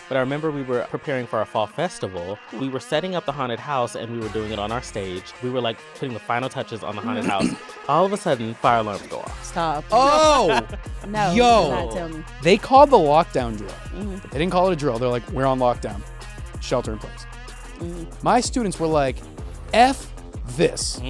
but I remember we were preparing for our fall festival. We were setting up the haunted house and we were doing it on our stage. We were like putting the final touches on the haunted house. All of a sudden, fire alarms go off. Stop. Oh! No, Yo. do not tell me. They called the lockdown drill. Mm-hmm. They didn't call it a drill. They're like, we're on lockdown. Shelter in place. Mm-hmm. My students were like, F this.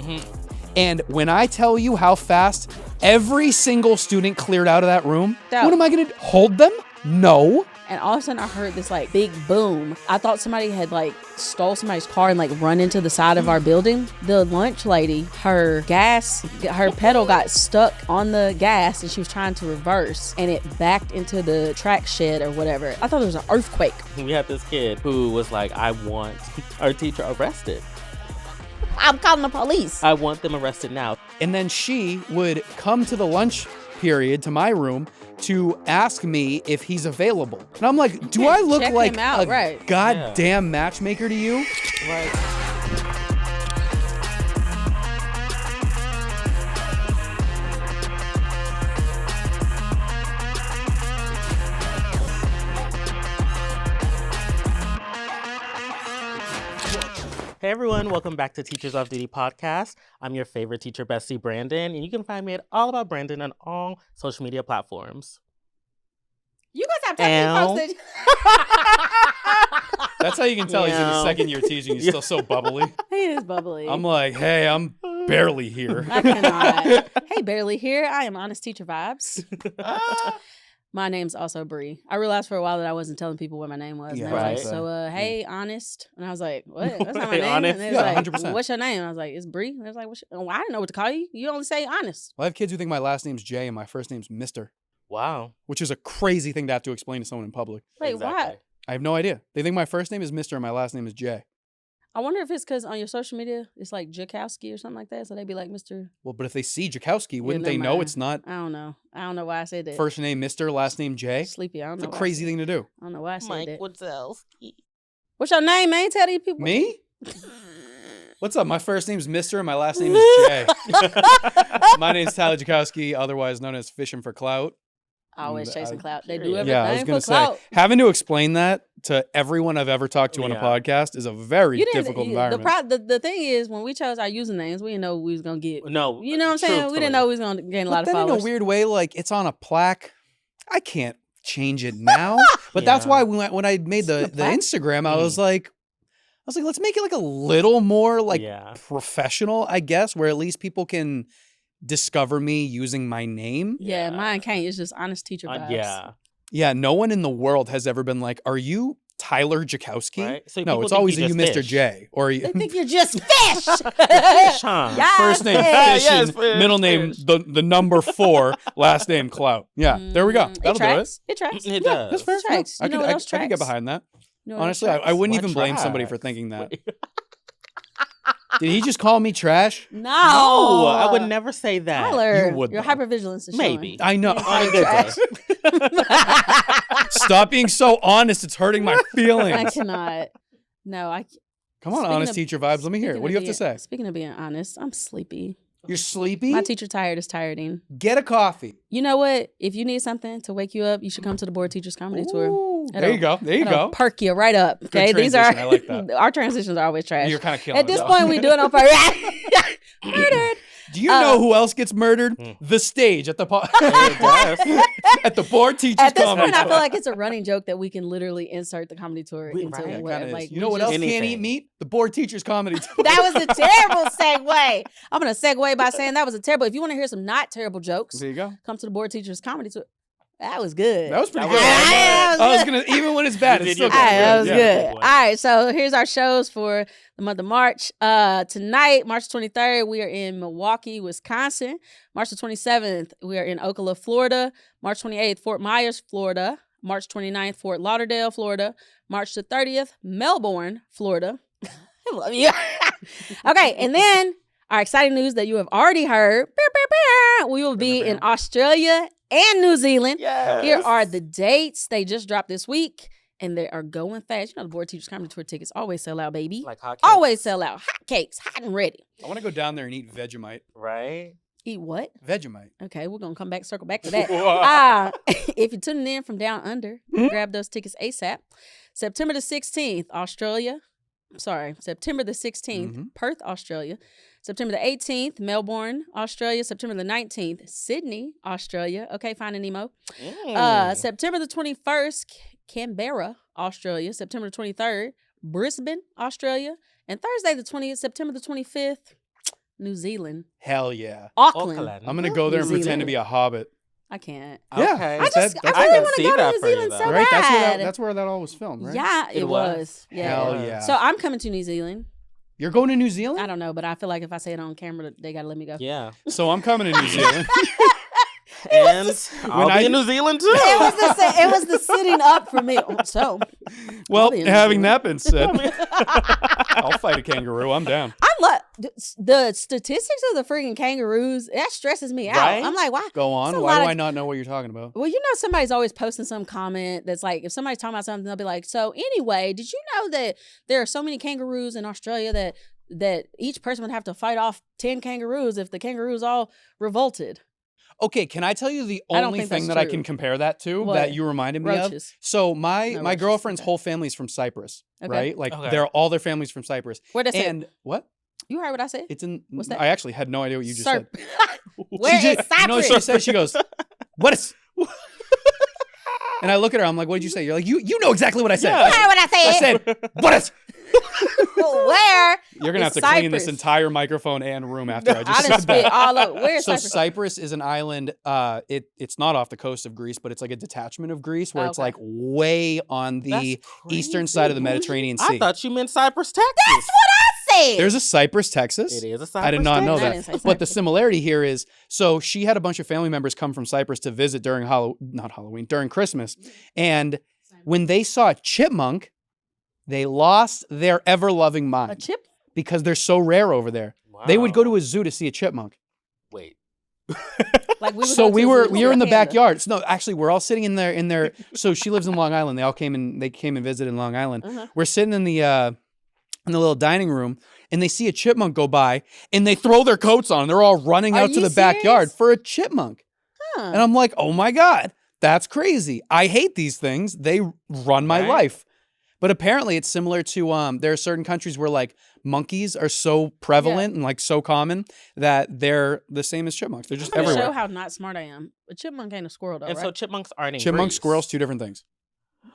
And when I tell you how fast every single student cleared out of that room, what am I going to hold them? No. And all of a sudden I heard this like big boom. I thought somebody had like stole somebody's car and like run into the side of our building. The lunch lady, her pedal got stuck on the gas and she was trying to reverse and it backed into the track shed or whatever. I thought there was an earthquake. We had this kid who was like, I want our teacher arrested. I'm calling the police. I want them arrested now. And then she would come to the lunch period to my room to ask me if he's available. And I'm like, do I look like a goddamn matchmaker to you? Right. Hey everyone, welcome back to Teachers Off Duty podcast. I'm your favorite teacher bestie, Brandon, and you can find me at All About Brandon on all social media platforms. You guys have telling me that. That's how you can tell he's in his second year teaching. He's still so bubbly. He is bubbly. I'm like, hey, I'm barely here. I cannot. Hey, barely here. I am Honest Teacher Vibes. My name's also Bree. I realized for a while that I wasn't telling people what my name was. Yeah, and I was right. like, hey, Honest. And I was like, what? That's not my Hey, name. Honest. And they was Yeah, like, 100%. what's your name? And I was like, it's Bree. And they was like, I didn't know what to call you. You only say Honest. Well, I have kids who think my last name's Jay and my first name's Mr., Wow. which is a crazy thing to have to explain to someone in public. Wait, Exactly. why? I have no idea. They think my first name is Mr. and my last name is Jay. I wonder if it's because on your social media, it's like Jakowski or something like that. So they'd be like, Mr. Well, but if they see Jakowski, wouldn't never they know mind. it's not I don't know. I don't know why I said that. first name Mr., last name Jay? Sleepy. I don't It's know. a why I crazy said thing to do. I don't know why I said Mike that. Wadzowski. What's your name, man? Tell these people. Me? What's up? My first name's Mr. and my last name is Jay. My name's Tyler Jakowski, otherwise known as Fishing for Clout. Always And, chasing clout. They do period. everything Yeah, I was for going to say, clout. having to explain that to everyone I've ever talked to on a Yeah. podcast is a very You didn't- difficult you- environment. The thing is, when we chose our usernames, we didn't know we was gonna get. No. You know what I'm saying? We truthfully. didn't know we was gonna gain a lot But of then followers. in a weird way, like it's on a plaque. I can't change it now. But that's Yeah. why when I made It's on the the plaque? Instagram, I was like, let's make it like a little more like Yeah. professional, I guess, where at least people can discover me using my name. Yeah, Yeah. mine can't. It's just Honest Teacher vibes. Yeah. Yeah, no one in the world has ever been like, "Are you Tyler Jakowski?" Right? So No, people it's think always you you, just Mr. fish. J, or They think you're just fish. Fish, huh? Yeah. first name Yes, Fish and fish, middle name fish. the number 4, last name Clout. Yeah, there we go. It That'll do it. tracks. It tracks. It Yeah, does. That's fair. It tracks. I You know could what else I could get tracks? behind that. You know what else Honestly, I tracks? wouldn't What even blame somebody for tracks? thinking that. Did he just call me trash? No, No, I would never say that. Tyler, You would, your though. hypervigilance is Maybe. I know. On a good day. Stop being so honest. It's hurting my I feelings. cannot. No, I. Come on, Speaking honest of- teacher vibes. Let me hear it. speaking What do you of have to being- say? Speaking of being honest, I'm sleepy. You're sleepy? My teacher tired is tireding. Get a coffee. You know what? If you need something to wake you up, you should come to the Board Teachers Comedy Tour. Ooh, It'll- there you go. There you It'll go. perk you right up. Okay, these are transition. I like that. our transitions are always trash. You're kind of killing At this it, though. point, we do it on purpose. Murdered. Do you know who else gets murdered? The stage at the It does. at the Board Teachers At this Comedy point, I Tour. feel like it's a running joke that we can literally insert the comedy tour We- into right. Yeah, it what, kinda is. like, You know we what just- else can't eat Anything. meat? The Board Teachers Comedy Tour. That was a terrible segue. I'm gonna segue by saying that was a terrible. If you want to hear some not terrible jokes, There you go. come to the Board Teachers Comedy Tour. That was good. That was pretty That good. was- I was gonna, even when it's bad, You it's did still your good. best. That was Yeah. good. Boy. All right, so here's our shows for the month of March. Tonight, March 23rd, we are in Milwaukee, Wisconsin. March the 27th, we are in Ocala, Florida. March 28th, Fort Myers, Florida. March 29th, Fort Lauderdale, Florida. March the 30th, Melbourne, Florida. I love you. Okay, and then our exciting news that you have already heard. We will be in Australia and New Zealand. Yes. Here are the dates. They just dropped this week, and they are going fast. You know, the Board Teachers Comedy Tour tickets always sell out, baby. Like hot cakes. Always sell out. Hot cakes, hot and ready. I want to go down there and eat Vegemite. Right? Eat what? Vegemite. Okay, we're going to circle back to that. If you're tuning in from down under, grab those tickets ASAP. September the 16th, September the 16th, Perth, Australia. September the 18th, Melbourne, Australia. September the 19th, Sydney, Australia. Okay, Finding Nemo. September the 21st, Canberra, Australia. September the 23rd, Brisbane, Australia. And Thursday the 20th, September the 25th, New Zealand. Hell yeah. Auckland. I'm going to go there and pretend to be a hobbit. I can't. Yeah. Okay. I really want to go to New Zealand so right? bad. That's where that all was filmed, right? Yeah, it was. Yeah. Hell yeah. So I'm coming to New Zealand. You're going to New Zealand? I don't know, but I feel like if I say it on camera, they got to let me go. Yeah. So I'm coming to New Zealand. And I'll be in New Zealand too. It was the sitting up for me. So, well, having that been said, I'll fight a kangaroo. I'm down. I love the statistics of the freaking kangaroos. That stresses me out. Right? I'm like, why? Go on. Why do I not know what you're talking about? Well, somebody's always posting some comment that's like, if somebody's talking about something, they'll be like, so anyway, did you know that there are so many kangaroos in Australia that each person would have to fight off 10 kangaroos if the kangaroos all revolted? Okay, can I tell you the only thing that I can compare that to that you reminded me of? So my girlfriend's whole family's from Cyprus, right? Like all their family's from Cyprus. Where'd I say? And what? You heard what I said? It's in. What's that? I actually had no idea what you just said. Where is Cyprus? You know what she said? She goes, "What is?" And I look at her. I'm like, "What did you say?" You're like, "You know exactly what I said." Yeah. You heard what I said? I said, "What is?" Where? You're gonna have to clean this entire microphone and room after I just said that. All over. Where's so Cyprus? Cyprus is an island. It's not off the coast of Greece, but it's like a detachment of Greece where it's like way on the eastern side of the Mediterranean Sea. I thought you meant Cyprus, Texas. That's what I said. There's a Cyprus, Texas. It is a Cyprus. I did not know Texas. that. But the similarity here is, so she had a bunch of family members come from Cyprus to visit during during Christmas, and when they saw a chipmunk, they lost their ever-loving mind. A chip? Because they're so rare over there. Wow. They would go to a zoo to see a chipmunk. Wait. We were in the backyard. So, no, actually, we're all sitting in there. So she lives in Long Island. They came and visited in Long Island. Uh-huh. We're sitting in the little dining room, and they see a chipmunk go by, and they throw their coats on. They're all running out to the backyard for a chipmunk. Huh. And I'm like, oh my God, that's crazy. I hate these things. They run my life. But apparently it's similar to, there are certain countries where like monkeys are so prevalent and like so common that they're the same as chipmunks. They're just everywhere. Show how not smart I am. A chipmunk ain't a squirrel though, and right? so chipmunks aren't in Chipmunks, Greece. Squirrels, two different things.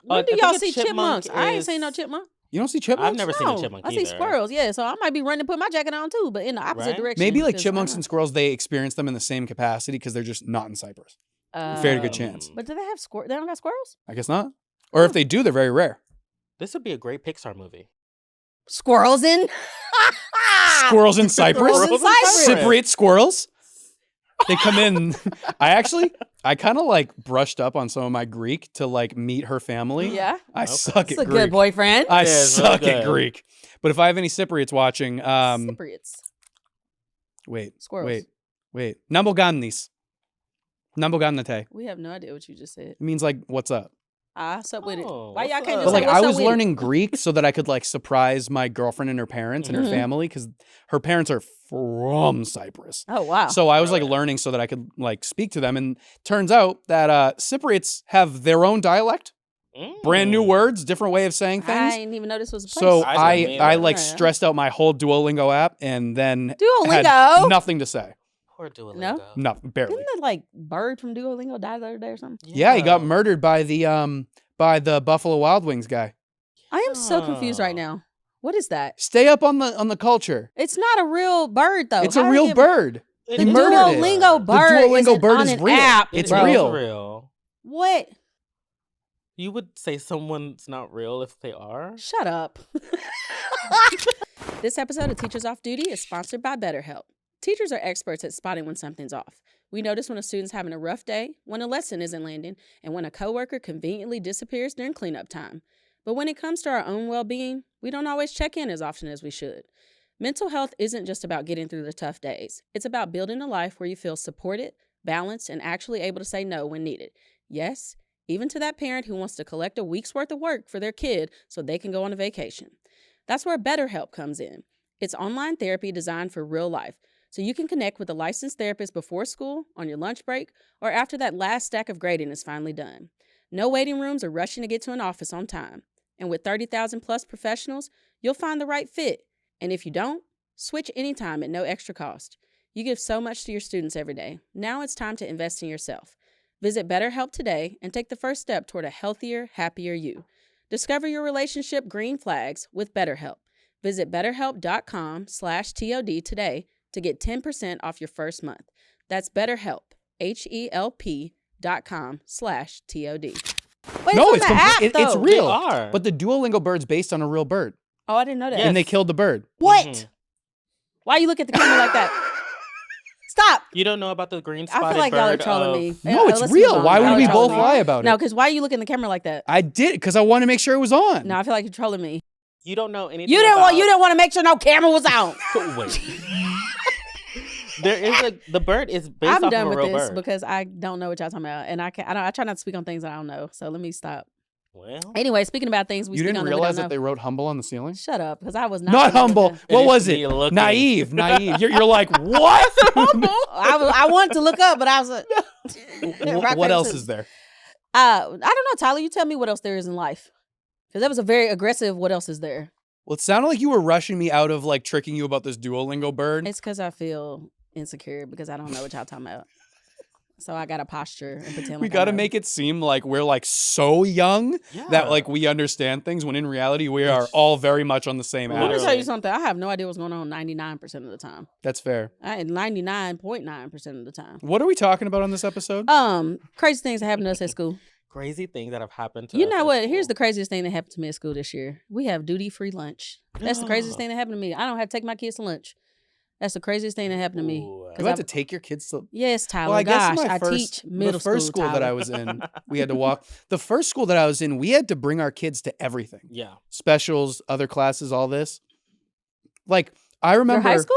When do y'all see chipmunks? I ain't seen no chipmunk. You don't see chipmunks? I've never seen a chipmunk either. I see squirrels, yeah. So I might be running to put my jacket on too, but in the opposite direction. Maybe like chipmunks and squirrels, they experience them in the same capacity because they're just not in Cyprus. Fair to good chance. But do they have They don't got squirrels? I guess not. Or if they do, they're very rare. This would be a great Pixar movie. Squirrels in Squirrels in Cyprus? Cypriot squirrels? They come in. I kind of like brushed up on some of my Greek to like meet her family. Yeah. I suck at Greek. That's a good boyfriend. I suck at Greek. But if I have any Cypriots watching. Cypriots. Wait. Squirrels. Wait. Nambogannis. Nambogannate. We have no idea what you just said. It means like, what's up? What's up with it? Why y'all can't just But say like, what's I up was with learning Greek so that I could like surprise my girlfriend and her parents and her family because her parents are from Cyprus. Oh, wow. So I was like learning so that I could like speak to them. And turns out that Cypriots have their own dialect, brand new words, different way of saying things. I didn't even know this was a place. So I like stressed out my whole Duolingo app and then had nothing to say. Poor Duolingo. No, barely. Didn't that like bird from Duolingo die the other day or something? Yeah, he got murdered by the Buffalo Wild Wings guy. I am so confused right now. What is that? Stay up on the culture. It's not a real bird though. It's a real bird. The Duolingo bird. The Duolingo bird is real. App, it's real. What? You would say someone's not real if they are? Shut up. This episode of Teachers Off Duty is sponsored by BetterHelp. Teachers are experts at spotting when something's off. We notice when a student's having a rough day, when a lesson isn't landing, and when a coworker conveniently disappears during cleanup time. But when it comes to our own well-being, we don't always check in as often as we should. Mental health isn't just about getting through the tough days. It's about building a life where you feel supported, balanced, and actually able to say no when needed. Yes, even to that parent who wants to collect a week's worth of work for their kid so they can go on a vacation. That's where BetterHelp comes in. It's online therapy designed for real life. so you can connect with a licensed therapist before school, on your lunch break, or after that last stack of grading is finally done. No waiting rooms or rushing to get to an office on time. And with 30,000 plus professionals, you'll find the right fit. And if you don't, switch anytime at no extra cost. You give so much to your students every day. Now it's time to invest in yourself. Visit BetterHelp today and take the first step toward a healthier, happier you. Discover your relationship green flags with BetterHelp. Visit BetterHelp.com/TOD today to get 10% off your first month. That's BetterHelp, HELP.com/TOD. Wait, No, it's on the app, it's though. real. They are. But the Duolingo bird's based on a real bird. Oh, I didn't know that. Yes. And they killed the bird. What? Mhm. Why you look at the camera like that? Stop. You don't know about the green I spotted feel like y'all are bird trolling of- me. No, it's Let's real. move on. Why would Y'all we are both trolling me. lie about No, it? because why you look in the camera like that? I did because I wanted to make sure it was on. No, I feel like you're trolling me. You don't know anything. You didn't want to make sure no camera was on. Wait. There is the bird is based I'm off done of a with real this bird. because I don't know what y'all talking about, and I try not to speak on things that I don't know. So let me stop. Well, Anyway, speaking about things we You speak didn't on that we realize don't that know. they wrote humble on the ceiling? Shut up, because I was not Not gonna humble. look at- What It was used to be it? looking. Naive. You're like, what? I wanted to look up, but I was like, rock, What paper, else scissors. is there? I don't know, Tyler. You tell me what else there is in life, because that was a very aggressive. What else is there? Well, it sounded like you were rushing me out of like tricking you about this Duolingo bird. It's because I feel insecure because I don't know what y'all talking about. So I got to posture and pretend We like got to I know. make it seem like we're like so young yeah. that like we understand things when in reality we are all very much on the same Let me app. tell Literally. you something. I have no idea what's going on 99% of the time. That's fair. 99.9% of the time. What are we talking about on this episode? Crazy things that happened to us at school. Crazy things that have happened to You us know at what? Here's school. the craziest thing that happened to me at school this year. We have duty-free lunch. That's the craziest thing that happened to me. I don't have to take my kids to lunch. That's the craziest thing that happened to me. Ooh. You had to take your kids to. Yes, Tyler. Well, I guess Gosh, my I first, teach middle the first school that Tyler. I was in, we had to walk. The first school that I was in, we had to bring our kids to everything. Yeah. Specials, other classes, all this. Like I Your remember high school?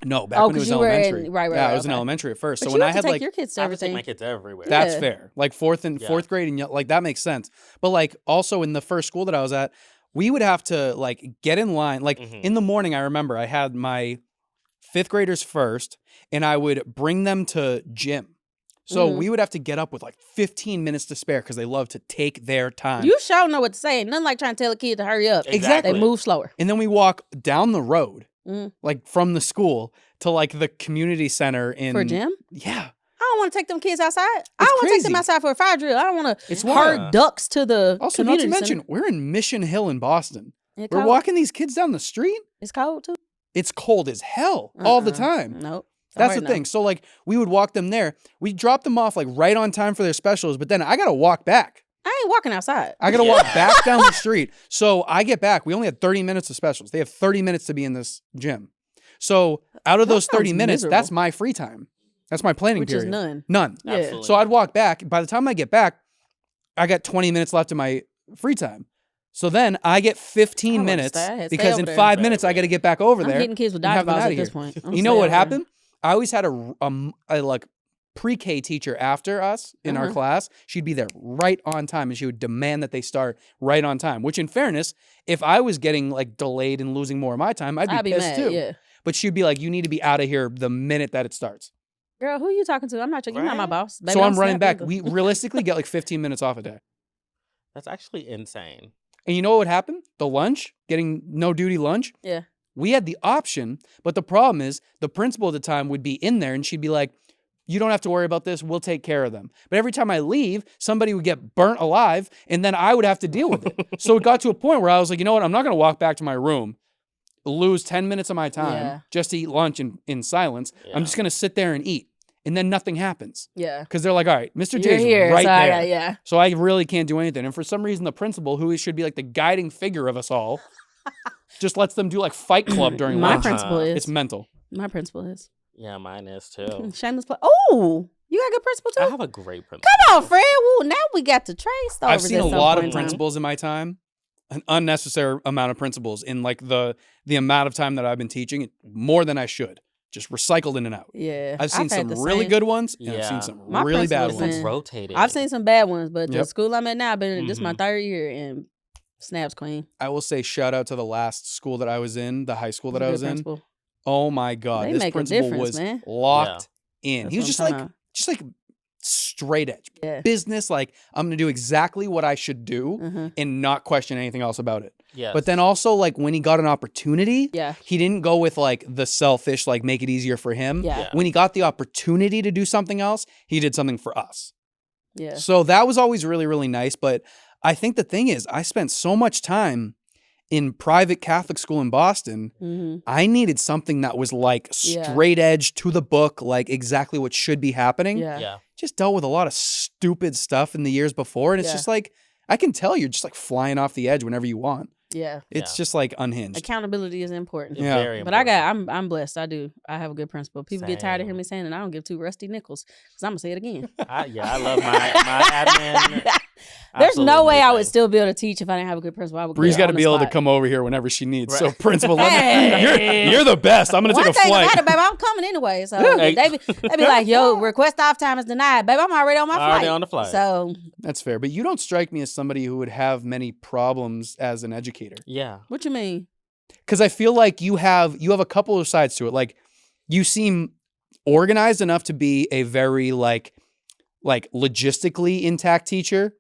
No, back Oh, when it 'cause was you were in- elementary. right, Yeah, I right, was in okay. elementary at first. But So you when I have to had take like your kids to I would take everything. my kids everywhere. that's Yeah. fair. Like fourth Yeah. grade and like that makes sense. But like also in the first school that I was at, we would have to like get in line. Like Mhm. in the morning, I remember I had my fifth graders first, and I would bring them to gym. So Mhm. we would have to get up with like 15 minutes to spare because they love to take their time. You sure know what to say. Nothing like trying to tell a kid to hurry up. Exactly. They move slower. And then we walk down the road, Mhm. like from the school to like the community center in For a gym? Yeah. I don't want to take them kids outside. I don't want to take them crazy. outside for a fire drill. I don't want It's to wild. herd ducks to the Also, not to community mention, center. we're in Mission Hill in Boston. It's We're cold. walking these kids down the street. It's cold too. It's cold as hell all the time. Nope. That's the thing. So like we would walk them there. We drop them off like right on time for their specials, but then I got to walk back. I ain't walking outside. I got to walk back down the street. So I get back. We only had 30 minutes of specials. They have 30 minutes to be in this gym. So out of That those 30 sounds minutes, miserable. that's my free time. That's my planning Which period. is none. None. Yeah. Absolutely. So I'd walk back. By the time I get back, I got 20 minutes left of my free time. So then I get 15 I minutes understand. I had to stay because over in there. 5 minutes I got to get back over I'm there. hitting kids with and have them dodgeballs outta at this here. point. I'm You know staying what over there. happened? I always had a like pre-K teacher after us in our Uh-huh. class. She'd be there right on time and she would demand that they start right on time, which in fairness, if I was getting like delayed and losing more of my time, I'd be pissed mad, too. yeah. But she'd be like, you need to be out of here the minute that it starts. Girl, who you talking to? I'm not. You're not my Right? boss. Baby, So don't I'm running snap back. either. We realistically get like 15 minutes off a day. That's actually insane. And you know what would happen? The lunch, getting no duty lunch. Yeah. We had the option, but the problem is the principal at the time would be in there and she'd be like, you don't have to worry about this. We'll take care of them. But every time I leave, somebody would get burnt alive and then I would have to deal with it. So it got to a point where I was like, you know what? I'm not going to walk back to my room, lose 10 minutes of my time Yeah. just to eat lunch in silence. Yeah. I'm just going to sit there and eat. And then nothing happens. Yeah. Because they're like, all right, Mr. You're J's here, right so there. yeah. So I really can't do anything. And for some reason, the principal, who should be like the guiding figure of us all, just lets them do like Fight Club during My lunch. principal is. It's mental. My principal is. Yeah, mine is too. Shameless play. Oh, you got a good principal too? I have a great principal. Come on, Fred. Woo, now we got to trace over I've seen a this at some lot point of in time. principals in my time, an unnecessary amount of principals in like the amount of time that I've been teaching, more than I should. Just recycled in and out. Yeah. I've seen had some the really same- good ones, and I've Yeah. seen some My really bad principal's ones. been- Rotated. I've seen some bad ones, but the Yep. school I'm at now, I've been this is my Mhm. third year and snaps queen. I will say shout out to the last school that I was in, the high school that I was in. Principal. Oh my God. They This make a principal difference, was man. locked in. That's He was what I'm talking just like straight edge Yeah. business. Like, I'm going to do exactly what I should do Mm-hmm. and not question anything else about it. Yes. But then also, like, when he got an opportunity, Yeah. he didn't go with like the selfish, like make it easier for him. Yeah. When he got the opportunity to do something else, he did something for us. Yeah. So that was always really, really nice. But I think the thing is, I spent so much time in private Catholic school in Boston. Mm-hmm. I needed something that was like straight edge to the book, like exactly what should be happening. Yeah. Just dealt with a lot of stupid stuff in the years before. And it's just like, I can tell you're just like flying off the edge whenever you want. Yeah. It's just like unhinged. Accountability is important. Yeah. Very But I'm blessed. I have a good principal. People get tired of Same. hearing me saying it. I don't give two rusty nickels because I'm going to say it again. I love my admin. There's no way I would amazing. still be able to teach if I didn't have a good principal. I would Bree's got got to be able to come over here whenever she needs. Right. So principal, Hey. you're the best. I'm going to One take a thing flight. about it, baby, I'm coming anyway. So Hey. they be like, yo, request off time is denied. Baby, I'm already on my flight. Already on the flight. So That's fair. But you don't strike me as somebody who would have many problems as an educator. Yeah. what you mean? Because I feel like you have a couple of sides to it. Like, you seem organized enough to be a very like logistically intact teacher.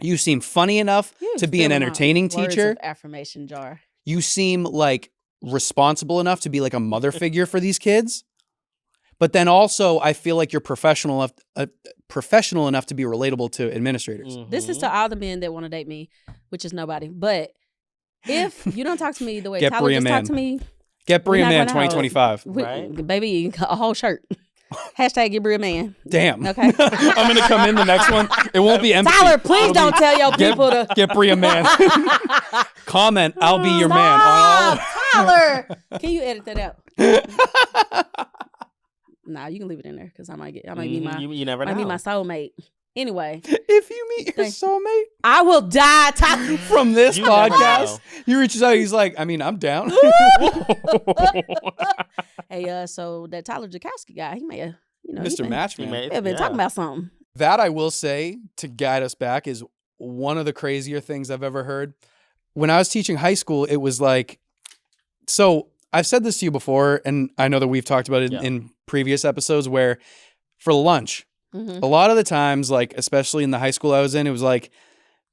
You seem funny enough to be an entertaining teacher. Affirmation jar. You seem like responsible enough to be like a mother figure for these kids. But then also, I feel like you're professional enough to be relatable to administrators. Mhm. This is to all the men that want to date me, which is nobody. But if you don't talk to me the way Get Tyler Bria just man. talked to me, Get Bria not Man gonna hold. 2025. we- baby, a whole shirt. Hashtag get Bria man. Damn. Okay. I'm going to come in the next one. It won't be empty. Tyler, please It'll don't be, tell your people to. Get Bria Man. Comment, I'll be your man. On all Stop, Tyler. Can you edit that out? Nah, you can leave it in there because I might be my You never know. might be my soulmate. Anyway, If you meet your soulmate I will die, Tyler. from this You never podcast, know. he reaches out. He's like, I mean, I'm down. Hey, so that Tyler Jakowski guy, he may have, Mr. Matchman. He have been talking about something. That I will say, to guide us back, is one of the crazier things I've ever heard. When I was teaching high school, it was like, so I've said this to you before, and I know that we've talked about it in previous episodes, where for lunch, Mm-hmm. a lot of the times, like especially in the high school I was in, it was like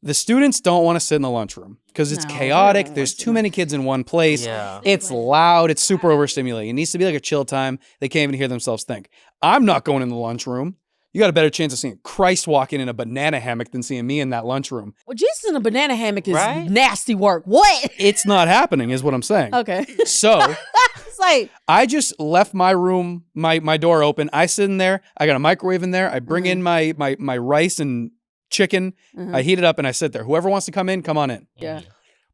the students don't want to sit in the lunchroom because it's No, chaotic. they don't There's want to. too many kids in one place. Yeah. It's loud. It's super overstimulating. It needs to be like a chill time. They can't even hear themselves think. I'm not going in the lunchroom. You got a better chance of seeing Christ walking in a banana hammock than seeing me in that lunchroom. Well, Jesus in a banana hammock is Right? nasty work. What? It's not happening, is what I'm saying. Okay. So It's like, I just left my room, my door open. I sit in there. I got a microwave in there. I bring in my rice and chicken. I heat it up and I sit there. Whoever wants to come in, come on in. yeah.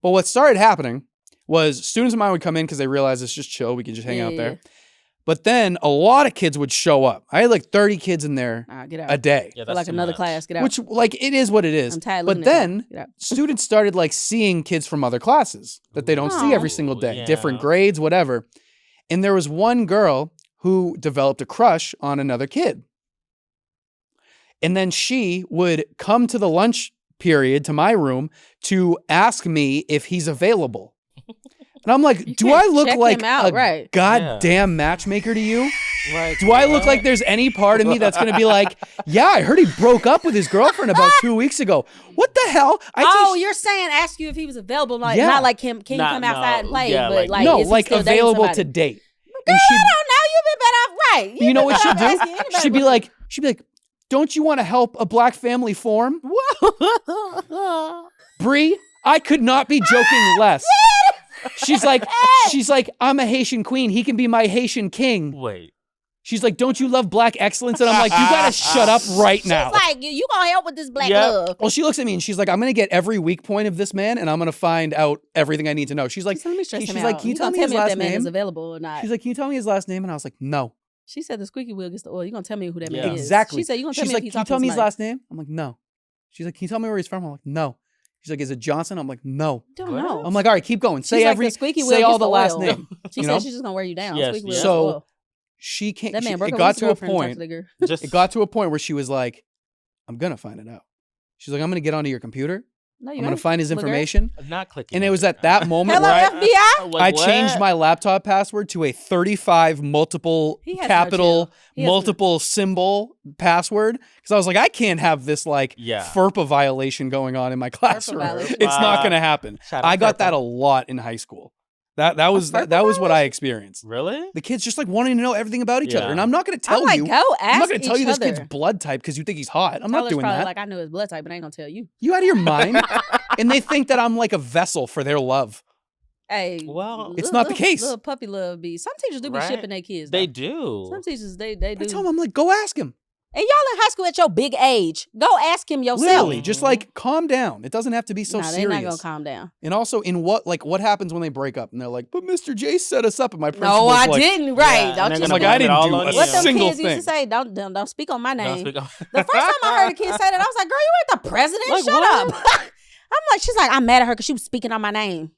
But what started happening was students of mine would come in because they realized it's just chill. We can just hang out there. But then a lot of kids would show up. I had like 30 kids in there Get out. a day, Yeah, Feel like too another much. class. Get out. which like it is what it is. I'm tired. But looking at then you. Get out. students started like seeing kids from other classes that they don't see every single day, yeah. different grades, whatever. And there was one girl who developed a crush on another kid. And then she would come to the lunch period to my room to ask me if he's available. And I'm like, do can't I look check like him out, a right. goddamn matchmaker to you? Right. Do I look like there's any part of me that's going to be like, yeah, I heard he broke up with his girlfriend about 2 weeks ago. What the hell? You're saying ask you if he was available, like Yeah. not like can you Not- come outside and no, play, yeah, but like- like no, is he like still dating available to somebody? date. Girl, And I don't know. You've been better off, right? you know what she'd do? Asking anybody She'd be what- like, don't you want to help a black family form? Bree, I could not be joking less. She's like, I'm a Haitian queen. He can be my Haitian king. Wait. She's like, don't you love black excellence? And I'm like, you gotta shut up right now. She's like, you gonna help with this black Yeah. love? Well, she looks at me and she's like, I'm gonna get every weak point of this man and I'm gonna find out everything I need to know. She's like, So let me stress she's him like, out. can you tell gonna me his if last that man is name? available or not? She's like, can you tell me his last name? And I was like, no. She said the squeaky wheel gets the oil. You gonna tell me who that Yeah. man is? Exactly. She said you gonna tell She's me like, if he can you talked tell to me his somebody? last name? I'm like, no. She's like, can you tell me where he's from? I'm like, no. She's like, is it Johnson? I'm like, no. Don't know. I'm like, all right, keep going. She's Say like, every, the squeaky wheel say all gets the last oil. name. She you said know? she's just gonna wear you down. Yes, Squeaky wheel yes. gets So oil. she can't. That man broke it up got with his to a girlfriend. point. Just It got to a point where she was like, I'm gonna find it out. She's like, I'm gonna get onto your computer No, you I'm going ain't. to find his Look, girl. information. Not clicking. And it on was at that moment Hello, where FBI. I changed my laptop password to a 35 multiple He has no capital chill. He has no- multiple symbol password because I was like, I can't have this like FERPA violation going on in my classroom. violation. It's not going to happen. I got that a lot in high school. That was what I experienced. Really? The kids just like wanting to know everything about each other, and I'm not going to tell I'm like, you. go ask I'm not going to tell you this each kid's other. blood type because you think he's hot. I'm not Tyler's doing probably that. Like I knew his blood type, but I ain't gonna tell you. You out of your mind? And they think that I'm like a vessel for their love. Hey, well, it's not the case. Little puppy love be. Some teachers do be shipping their kids. They though. do. Some teachers they do. I tell them, I'm like, go ask him. And y'all in high school at your big age. Go ask him yourself. Literally, just like calm down. It doesn't have to be so serious. They're not gonna calm down. And also, in what happens when they break up? And they're like, but Mr. J set us up, and my principal's No, I like, didn't. Right? Yeah, Don't you? Like I didn't do a what them single kids thing. used to say? Don't speak on my name. Don't speak on- The first time I heard a kid say that, I was like, "Girl, you ain't the president. Like, Shut what? up." I'm like, she's like, I'm mad at her because she was speaking on my name.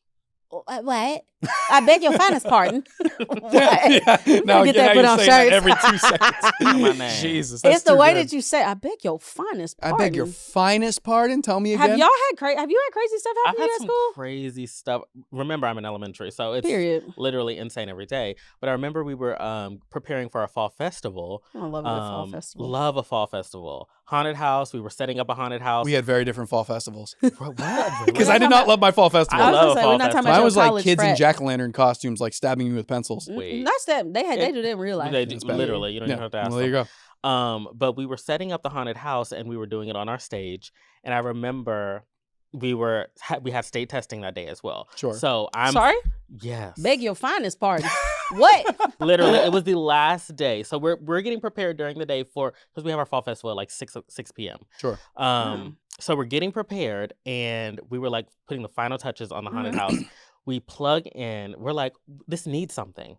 What? I beg your finest pardon. What? Now get again, that how put you're on saying that shirts. every 2 seconds. My name. Jesus, that's It's the too way good. that you say, I beg your finest I pardon. beg your finest pardon. Tell me again. Have y'all had have you had crazy stuff I've happen to had you at some school? crazy stuff. Remember, I'm in elementary, so it's Period. literally insane every day. But I remember we were preparing for our fall festival. I love a good fall festival. Love a fall festival. Haunted house. We were setting up a haunted house. We had very different fall festivals. What? Because I did not love my fall festival. I I was love gonna say, fall we're not talking festival. about Mine your was like college kids in frat. jack-o'-lantern costumes, like stabbing you with pencils. Wait. That's that. They do that in real life. They do, It's bad. literally. You don't even have to ask Well, there you them. go. But we were setting up the haunted house and we were doing it on our stage. And I remember we had state testing that day as well. Sure. So I'm Sorry? Yes. Beg your finest pardon. What? Literally, it was the last day. So we're getting prepared during the day because we have our fall festival at like 6 p.m. Sure. So we're getting prepared and we were like putting the final touches on the haunted house. We plug in. We're like, this needs something.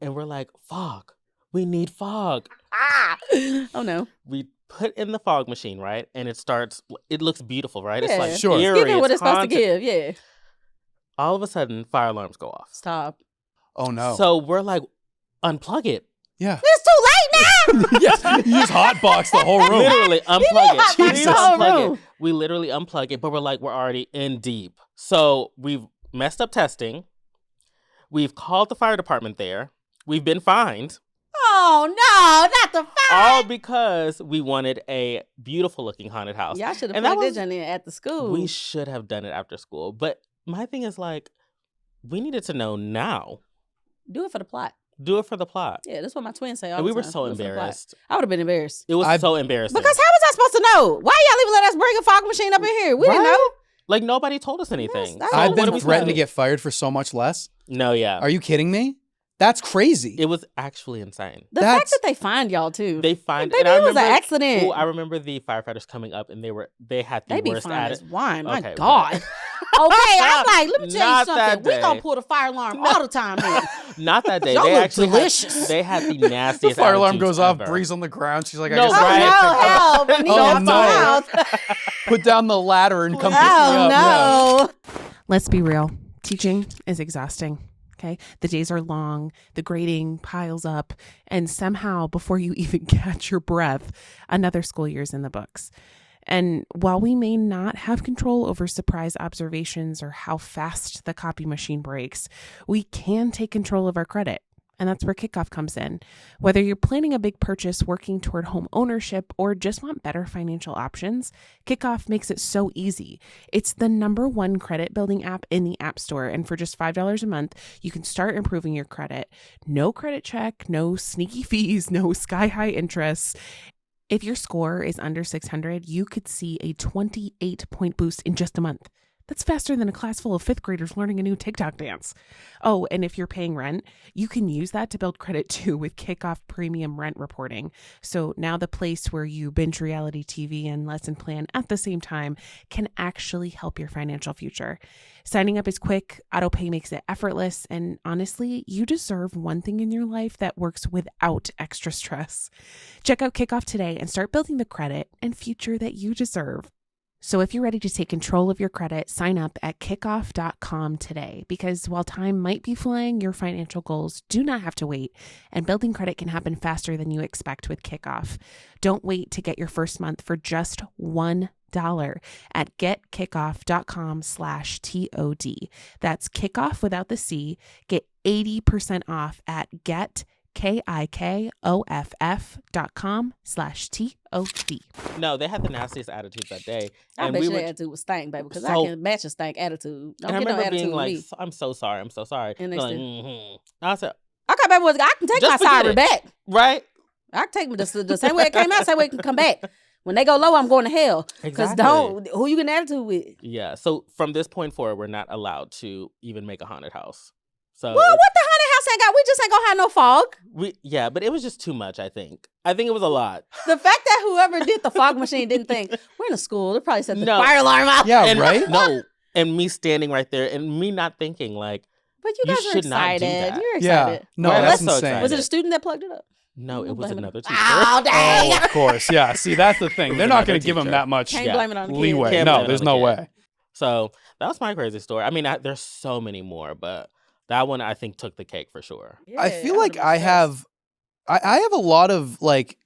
And we're like, fog. We need fog. Oh no. We put in the fog machine, right? And it looks beautiful, right? Yeah. It's like Sure. eerie. Give it what it's supposed to haunted. give. Yeah. All of a sudden, fire alarms go off. Stop. Oh no. So we're like, unplug it. Yeah. It's too late now. Yes. You just hotbox the whole room. Literally unplug it. hotbox Please the whole unplug room. it. We literally unplug it, but we're already in deep. So we've messed up testing. We've called the fire department there. We've been fined. Oh no, not the fire. All because we wanted a beautiful looking haunted house. Y'all should have And that plugged was- that in at the school. We should have done it after school. But my thing is we needed to know now. Do it for the plot. Do it for the plot. Yeah, that's what my twins say all And the we were time. so Do it for the plot. embarrassed. I would have been embarrassed. It was so embarrassing. Because how was I supposed to know? Why y'all even let us bring a fog machine up in here? We didn't Right? know. Like nobody told us anything. that's- So I've what did been we threatened to do? get fired for so much less. No, yeah. Are you kidding me? That's crazy. It was actually insane. The fact that they find y'all too. They find Maybe it was an accident. I remember the firefighters coming up and they had the They be worst fine as attitude. wine. My Okay, God. Okay, I'm like, let me tell Not you that something. We day. gonna pull the fire alarm all the time here. Not that day. Y'all They look actually delicious. they had the the nastiest fire alarm attitudes goes off, ever. breeze on the ground. She's like, I No, guess Oh right? I no, help. Me Oh, off no. the mouth. put down the ladder and come pick me up. Yeah. Oh no. Let's be real. Teaching is exhausting. Okay. The days are long, the grading piles up, and somehow before you even catch your breath, another school year's in the books. And while we may not have control over surprise observations or how fast the copy machine breaks, we can take control of our credit. And that's where Kickoff comes in. Whether you're planning a big purchase, working toward home ownership, or just want better financial options, Kickoff makes it so easy. It's the #1 credit building app in the App Store. And for just $5 a month, you can start improving your credit. No credit check, no sneaky fees, no sky-high interests. If your score is under 600, you could see a 28-point boost in just a month. That's faster than a class full of 5th graders learning a new TikTok dance. Oh, and if you're paying rent, you can use that to build credit too with Kickoff Premium Rent Reporting. So now the place where you binge reality TV and lesson plan at the same time can actually help your financial future. Signing up is quick, autopay makes it effortless, and honestly, you deserve one thing in your life that works without extra stress. Check out Kickoff today and start building the credit and future that you deserve. So if you're ready to take control of your credit, sign up at kickoff.com today, because while time might be flying, your financial goals do not have to wait, and building credit can happen faster than you expect with Kickoff. Don't wait to get your first month for just $1. at getkickoff.com/TOD. That's kickoff without the C. Get 80% off at KIKOFF.com/TOD. No, they had the nastiest attitudes that day. I And bet we your were, attitude was stank, baby, because I So- can match a stank attitude. Don't and I get no remember attitude being with like, me. I'm so sorry. I'm so sorry. And They're they like, said- mm-hmm. I said, Okay, baby, I can take Just my forget sorry it. back. right? I can take the same way it came out, same way it can come back. When they go low, I'm going to hell. Because Exactly. who you get an attitude with? Yeah. So from this point forward, we're not allowed to even make a haunted house. So Well, what the haunted house ain't got? We just ain't gonna have no fog. but it was just too much. I think it was a lot. The fact that whoever did the fog machine didn't think we're in a school, they probably set the No. fire alarm out. Yeah, And right? No, and me standing right there, and me not thinking like, But you You guys are should not do excited. that. You're Yeah. excited. No, Right, that's I'm so insane. excited. Was it a student that plugged it up? no, it was Blame it another on- teacher. Oh, dang. Oh, of course. Yeah. See, that's the thing. It was They're not another going to give them teacher. that much Can't Yeah. blame it on the leeway. kid. Can't blame No, it there's on no the kid. way. So that was my crazy story. I mean, there's so many more, but that one I think took the cake for sure. I Yeah, feel would've like been I stressed. have a lot of like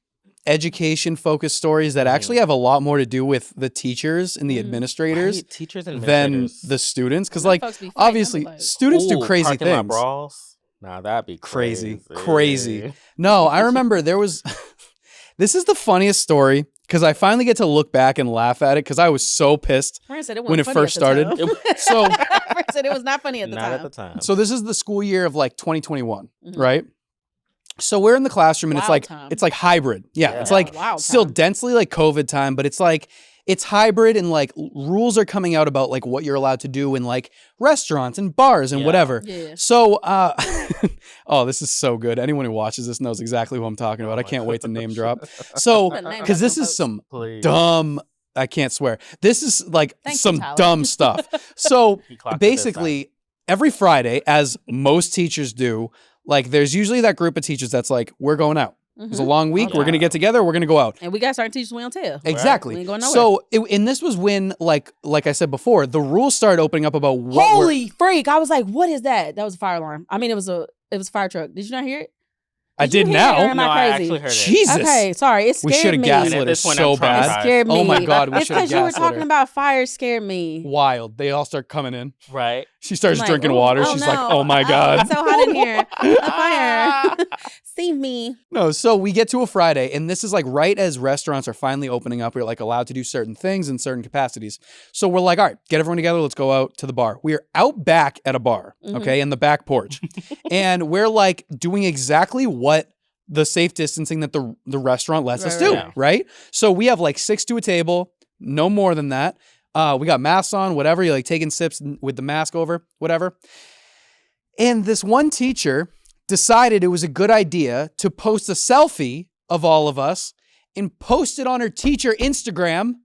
education focused stories that actually have a lot more to do with the teachers and the Mhm. administrators Right, teachers and than administrators. the students. Because Some like folks be fighting, I'll be obviously like, students do Ooh, crazy parking lot things. brawls. Nah, that'd be Crazy. crazy. No, I remember there was this is the funniest story because I finally get to look back and laugh at it because I was so pissed. Friend said it when wasn't it funny first at the started. time. So Friend said it was not funny at the Not time. at the time. so this is the school year of like 2021, Mhm. right? So we're in the classroom and Wild time. it's like hybrid. Yeah, Yeah. it's like Wild still time. densely like COVID time, but it's like it's hybrid and like rules are coming out about like what you're allowed to do in like restaurants and bars and Yeah. whatever. Yeah. So oh, this is so good. Anyone who watches this knows exactly who I'm talking about. Oh I my can't wait to gosh. name drop. So Better name because drop this some is folks. some Please. dumb I can't swear. This is like Thank you, some Tyler. dumb stuff. So He clocked it this basically every Friday, as most teachers do, like there's usually that group of teachers that's like, we're going out. It's a Mhm. long week. Oh, We're gonna yeah. get together. We're gonna go out. And we got certain teachers we don't tell. Exactly. We ain't going nowhere. So, and this was when, like I said before, the rules started opening up about what. Holy freak! I was like, "What is that?" That was a fire alarm. I mean, it was a fire truck. Did you not hear it? I Did you did hear it or now. am No, I crazy? actually heard it. Jesus. Okay, sorry. It We scared should have me. gaslit And at her this point, so I'm bad. It traumatized. scared me. Oh my God, we It's should have because you were gaslit talking her. about fire. Scared me. Wild. They all start coming in. Right. She starts I'm like, drinking "Ooh, water. oh She's no. like, oh my God. It's so hot in here. The fire. See me. No, so we get to a Friday, and this is like right as restaurants are finally opening up. We're like allowed to do certain things in certain capacities. So we're like, all right, get everyone together. Let's go out to the bar. We are out back at a bar, Mhm. okay, in the back porch. And we're like doing exactly what the safe distancing that the restaurant lets us Right, do, right. right? So we have like 6 to a table, no more than that. We got masks on, whatever. You're like taking sips with the mask over, whatever. And this one teacher decided it was a good idea to post a selfie of all of us and post it on her teacher Instagram,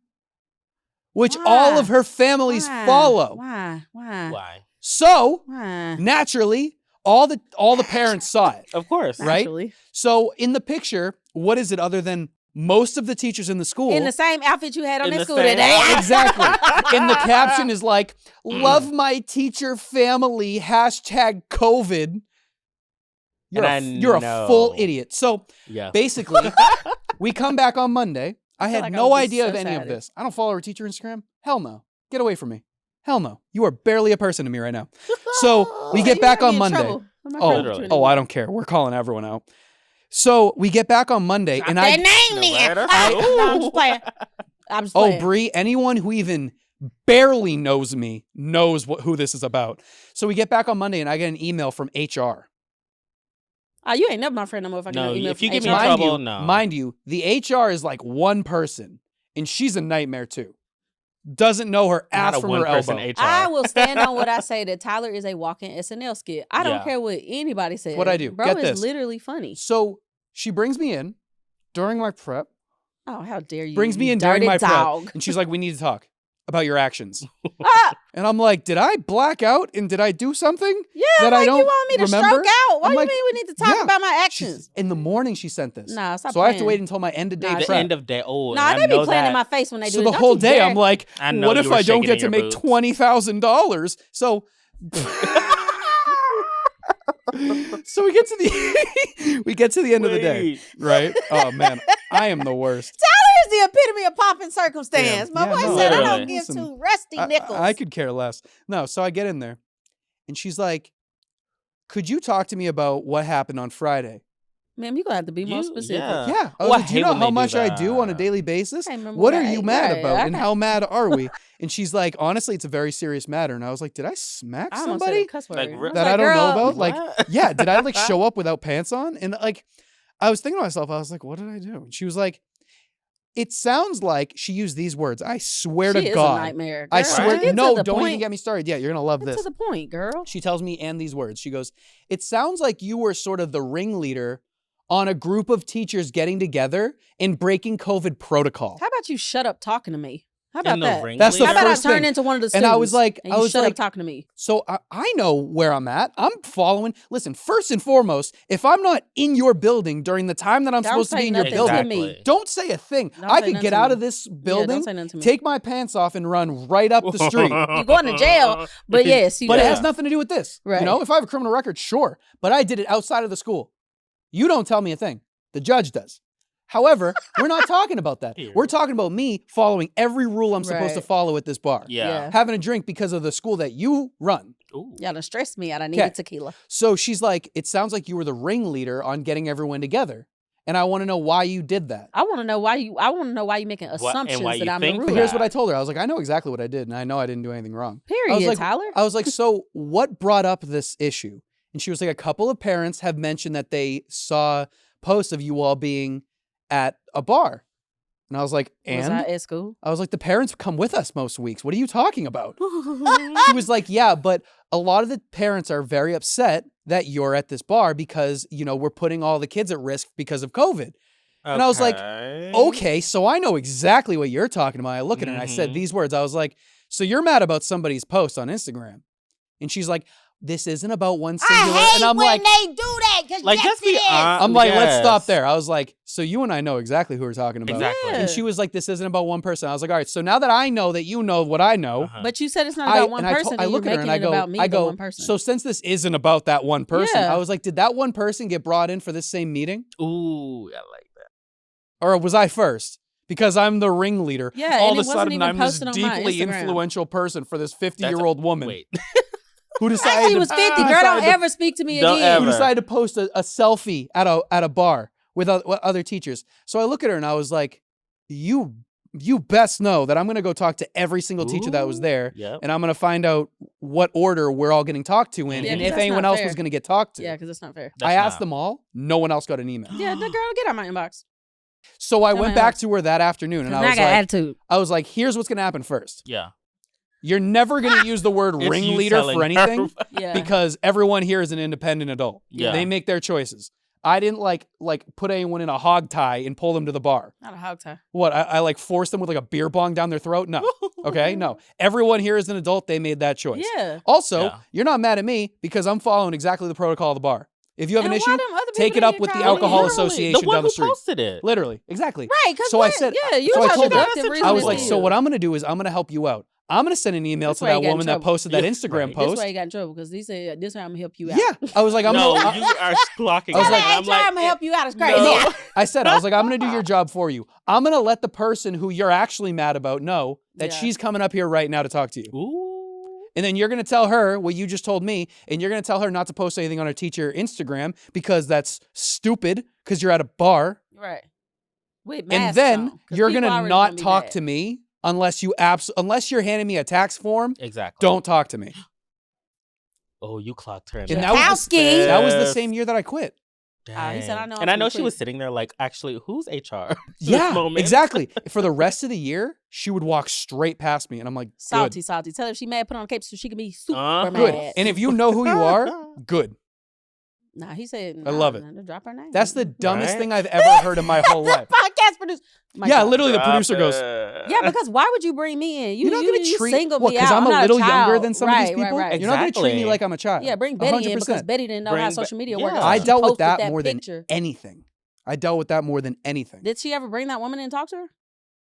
which all Why? of her families Why? follow. Why? Why? So Why? naturally, all the parents saw it. Of course. Right? Naturally. So in the picture, what is it other than most of the teachers in the school? In the same outfit you had on In that the school same- today. Exactly. And the caption is like, love my teacher family, #COVID. You're And you're a full know. idiot. So Yeah. basically, we come back on Monday. I feel had like I no would be idea so of any of sad. this. I don't follow her teacher Instagram. Hell no. Get away from me. Hell no. You are barely a person to me right now. So we get You back got on me in Monday. trouble. I'm not Oh, friends with Literally. you oh, anymore. I don't care. We're calling everyone out. So we get back on Monday, Drop and that I name No, then. right? No, I'm just playing. I'm just oh, playing. Bree, anyone who even barely knows me knows who this is about. So we get back on Monday, and I get an email from HR. Oh, you ain't never my friend no more. If I get No, an email if you from give me HR. Mind trouble, you, no. mind you, the HR is like one person, and she's a nightmare too. Doesn't know her Not ass a from her one-person elbow. HR. I will stand on what I say that Tyler is a walking SNL skit. I don't Yeah. care what anybody says. What I do. Bro Get is this. literally funny. So she brings me in during my prep, Oh, how dare you. brings me you in during dirty my dog. prep, and she's like, we need to talk about your actions. Ah, And I'm like, did I black out and did I do something? yeah, That I like don't you want me to remember? stroke out. What I'm do like, you mean we need to talk yeah. about my She's, actions? in the morning she sent this. Nah, stop so I have to playing. wait until my end of day Nah, the prep. end of day. Oh, Nah, and they I be know playing that. in my face when they do So it. the Don't whole you day dare. I'm like, I know what you if were I don't shaking get in to your make boots. $20,000? So So we get to the end of the day, Wait. right? Oh man, I am the worst. Tyler is the epitome of popping circumstance. Yeah, My boy no, said I literally. don't give Listen, two rusty nickels. I could care less. No, so I get in there, and she's like, "Could you talk to me about what happened on Friday?" Ma'am, you're going to have to be more specific. Yeah. I was Oh, I like, do you hate know when how they do much I do on a that. daily basis? I remember What are that. you mad Right, about? And okay. how mad are we? And she's like, honestly, it's a very serious matter. And I was like, did I smack I almost said somebody a cuss word. Like, I was that I don't know girl, about? Like, What? yeah, did I like show up without pants on? And like, I was thinking to myself, I was like, what did I do? And she was like, it sounds like she used these words. I swear she to is God. a nightmare. I girl. swear. Get to No, the don't point. even get me started. Yeah, you're going to love Get this. to the point, girl. She tells me and these words. She goes, it sounds like you were sort of the ringleader on a group of teachers getting together and breaking COVID protocol. How about you shut up talking to me? How about In the that? ring That's the How about first I turn thing. into one of the And students? I was like, and you shut up talking to me. So I know where I'm at. I'm following. Listen, first and foremost, if I'm not in your building during the time that I'm Don't supposed to say be in your nothing building, to me. don't say a thing. Don't I say could nothing get to out me. of this Yeah, building, don't say nothing to me. take my pants off, and run right up the street. You're going to jail, but yes, you But it do. has nothing to do with this. Right. You know, if I have a criminal record, sure. But I did it outside of the school. You don't tell me a thing. The judge does. However, we're not talking about that. Here. We're talking about me following every rule I'm supposed to Right. follow at this bar. Yeah. Having a drink because of the school that you run. Ooh. Y'all done stressed me out. I needed tequila. So she's like, it sounds like you were the ringleader on getting everyone together. And I want to know why you did that. I want to know why you making assumptions why you that I'm the think But rude. here's what I told her. I was like, I know exactly what I did, and I know I didn't do anything wrong. Period, I was like, Tyler. I was like, so what brought up this issue? And she was like, a couple of parents have mentioned that they saw posts of you all being at a bar. And I was like, Was and? I at school? I was like, the parents come with us most weeks. What are you talking about? She was like, yeah, but a lot of the parents are very upset that you're at this bar because, you know, we're putting all the kids at risk because of COVID. And I was like, okay, so I know exactly what you're talking about. I look at her and I said Mhm. these words. I was like, so you're mad about somebody's post on Instagram. And she's like, this isn't about one singular. And I'm like, they do that. Cause Like, just be honest. I'm like, let's stop there. I was like, so you and I know exactly who we're talking about. Exactly. Yeah. And she was like, this isn't about one person. I was like, all right, so now that I know that you know what I know, Uh-huh. But you said it's not about one person. I and look you're at her and making I it go, about me, the one person. so since this isn't about that one person, Yeah. I was like, did that one person get brought in for this same meeting? Ooh, I like that. Or was I first? Because I'm the ringleader. Yeah, All and of it a wasn't sudden, even I'm this posted on my deeply Instagram. influential person for this 50-year-old woman Wait. who decided Actually, it was 50. Girl, don't ever speak to me Don't again. who ever. decided to post a selfie at a bar with other teachers. So I look at her and I was like, you best know that I'm going to go talk to every single teacher that was there. Yep. And I'm going to find out what order we're all getting talked to in Yeah, and 'cause if that's anyone not else fair. was going to get talked to. Yeah, because it's not fair. I asked not. them all. No one else got an email. Yeah, the girl, get out my inbox. So I Tell went my back inbox. to her that afternoon and Now I I was got like, attitude. here's what's going to happen first. Yeah. You're never going to use the word It's you ringleader telling for anything her. Yeah. because everyone here is an independent adult. Yeah. They make their choices. I didn't like put anyone in a hog tie and pull them to the bar. Not a hog tie. What? I like forced them with like a beer bong down their throat? No. Okay? No. Everyone here is an adult. They made that choice. Yeah. Also, Yeah. you're not mad at me because I'm following exactly the protocol of the bar. If you have And an why issue, them other take people it up didn't with get the called? alcohol Literally. association The one down the who street. posted it. Literally. Exactly. Right, because So I said- yeah, you so I was told her- productive I was reason like, to so you. what I'm going to do is I'm going to help you out. I'm going to send an email That's to why you that got in woman that trouble. posted that Yeah, Instagram right. post. This way you got in trouble because he said, this way I'm going to help you out. Yeah. I was like, I'm No, gonna, you are clocking. I was it. like, I'm I'm going to help you out. It's crazy. No. I said, I was like, I'm going to do your job for you. I'm going to let the person who you're actually mad about know that Yeah. she's coming up here right now to talk to you. Ooh. And then you're going to tell her what you just told me, and you're going to tell her not to post anything on her teacher Instagram because that's stupid because you're at a bar. Right. With And masks then on, 'cause you're people going to already not gonna be talk mad. to me unless you're handing me a tax form. Exactly. Don't talk to me. Oh, you clocked her. And in that was the, Kowski. that was the same year that I quit. He said, I know. And I know I'm she finna was quit. sitting there like, actually, who's HR? Yeah, moment. exactly. For the rest of the year, she would walk straight past me, and I'm like, Salty, good. salty. Tell her if she mad, put on a cape so she can be super Uh-huh. Good. mad. And if you know who you are, good. Nah, he said, I love it. nah, drop her name. That's the dumbest Right? thing I've ever heard in my whole life. Podcast producer. My Yeah, God. literally, the producer goes, Yeah, because why would you bring me in? you're not going to you treat single what? me Because out. I'm a not little child. younger than some of these Right, people. right, right. You're not going to treat me Exactly. like I'm a child. Yeah, bring Betty in 100%. because Betty didn't know how Bring social media Be- works. yeah. so I she dealt with posted that more picture. than anything. I dealt with that more than anything. Did she ever bring that woman in and talk to her?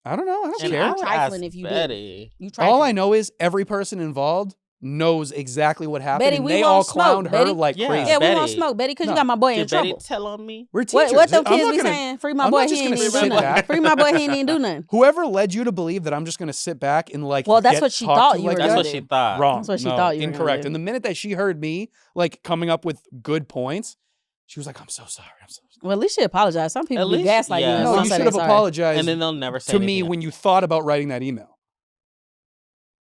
I don't know. I don't And care. I would Trifling ask if you did. Betty. You All I trifling. know is every person involved knows exactly what happened. Betty, and we they won't all smoke, clowned her Betty. like Yeah. crazy. Yeah, we won't Betty. smoke, Betty, because you No. got my boy in Did Betty trouble. tell on me? We're teachers. What them I'm kids not be gonna- saying? Free my I'm boy, not he just ain't gonna even do sit nothing. back. Free my boy, he ain't even do nothing. Whoever led you to believe that I'm just going to sit back and like Well, that's get what she talked thought to you like were That's gonna what do. she thought. Wrong. That's what she No, thought you were gonna incorrect. do. And the minute that she heard me like coming up with good points, she was like, "I'm so sorry. I'm so sorry." Well, at least she apologized. Some people At be least- gaslighting yeah. you. and No, won't you say should they have sorry. apologized And then they'll never say to me anything when you thought about writing that email.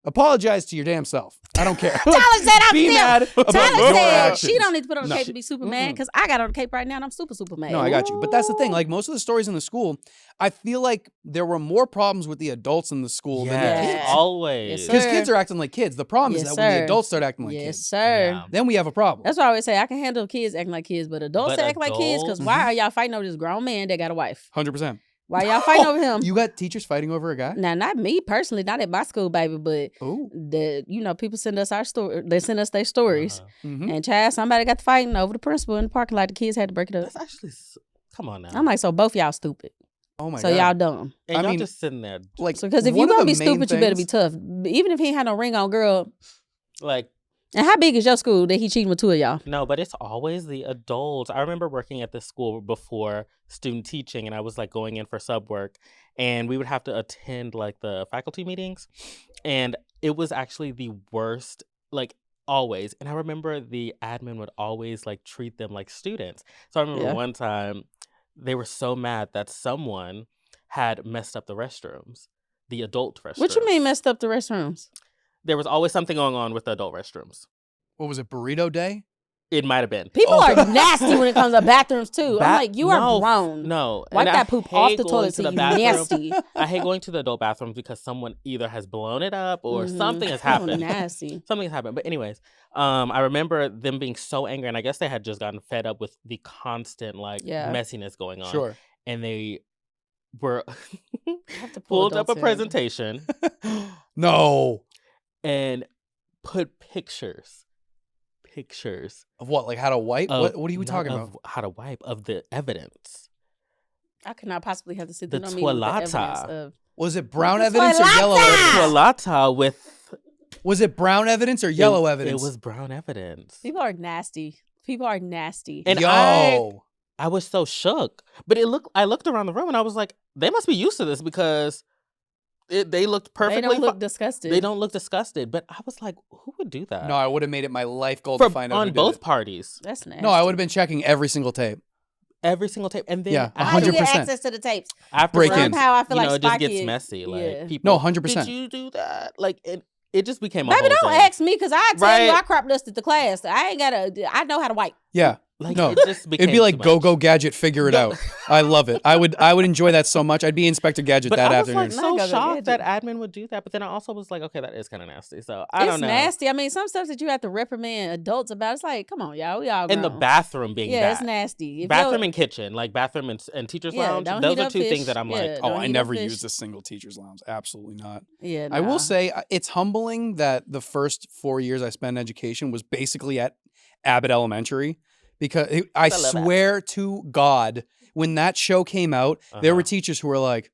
Apologize to your damn self. I don't care. Tyler said I'm Be still. mad about Tyler your said actions. she don't need to put on the No. cape to be Superman because I got on the cape right now and I'm super mad. No, I got you. But that's the thing. Like most of the stories in the school, I feel like there were more problems with the adults in the school than the Yes, kids. Yes, always. sir. Because kids are acting like kids. The problem is Yes, that when the sir. adults start acting like Yes, kids, sir. Yeah. then we have a problem. That's why I always say I can handle kids acting like kids, but adults But act like kids because adults- why are y'all fighting over this grown man that got a wife? 100%. Why y'all fighting over him? You got teachers fighting over a guy? Now, not me personally, not at my school, baby, but Oh. people send us our story. They send us their stories. Uh-huh. Mm-hmm. And child, somebody got to fighting over the principal in the parking lot. The kids had to break it up. That's actually. Come on now. I'm like, so both y'all stupid. Oh my So God. y'all dumb. and I y'all mean, just sitting there, like, So because if one you of gonna the be main stupid, you better be things- tough. Even if he ain't had no ring on, girl. like, And how big is your school that he cheating with two of y'all? no, but it's always the adults. I remember working at this school before student teaching, and I was like going in for sub work, and we would have to attend like the faculty meetings, and it was actually the worst, like always. And I remember the admin would always like treat them like students. So I remember Yeah. one time they were so mad that someone had messed up the restrooms, the adult restrooms. What you mean messed up the restrooms? There was always something going on with the adult restrooms. What was it, burrito day? It might have been. People Oh. are nasty when it comes to bathrooms too. I'm like, you are No, grown. No. Wipe and I that poop off hate the going toilet to so the you bathroom. nasty. I hate going to the adult bathrooms because someone either has blown it up or Mhm. something has Oh, happened. nasty. Something has happened. But anyways, I remember them being so angry, and I guess they had just gotten fed up with the constant like Yeah. messiness going on. Sure. And they were have to pull pulled up a adults in. presentation No. and put pictures Of what? Like how to wipe? of, What are you not talking of about? how to wipe, of the evidence. I could not possibly have to sit The through no meeting with the evidence toilata. of. Was it brown The evidence or yellow toilata! evidence? Toilata with Was it brown evidence or yellow it, evidence? It was brown evidence. People are nasty. People are nasty. And Yo. I was so shook. But I looked around the room and I was like, they must be used to this because they looked perfectly They don't look fi- disgusted. They don't look disgusted. But I was like, who would do that? No, I would have made it my life goal For, to find out who on did both it. parties. That's nasty. No, I would have been checking every single tape. Every single tape. And then Yeah, How do you get 100%. access to the tapes? after Break in. Somehow I feel you like know, it just Spike gets is- messy. Like yeah. people, No, 100%. Did you do that? Like it just became a Baby, whole don't thing. ask me because I tell you Right. I crop dusted the class. I ain't gotta. I know how to wipe. Yeah. Like No. it just became It'd be like too Go much. Go Gadget, figure it out. I love it. I would enjoy that so much. I'd be Inspector Gadget But that I was afternoon. like Not so Go-Go shocked that Gadget. admin would do that. But then I also was like, okay, that is kind of nasty. So I It's don't know. nasty. I mean, some stuff that you have to reprimand adults about. It's like, come on, y'all. We all grown. And the bathroom being Yeah, bad. it's nasty. If Bathroom your- and kitchen, like bathroom and teacher's Yeah, lounge. don't Those heat are up two fish. things that I'm Yeah. like, Oh, Don't I eat never up used fish. a single teacher's lounge. Absolutely not. Yeah, I will nah. say it's humbling that the first 4 years I spent in education was basically at Abbott Elementary, because I love Abbott. swear to God, when that show came out, there were Uh-huh. teachers who were like,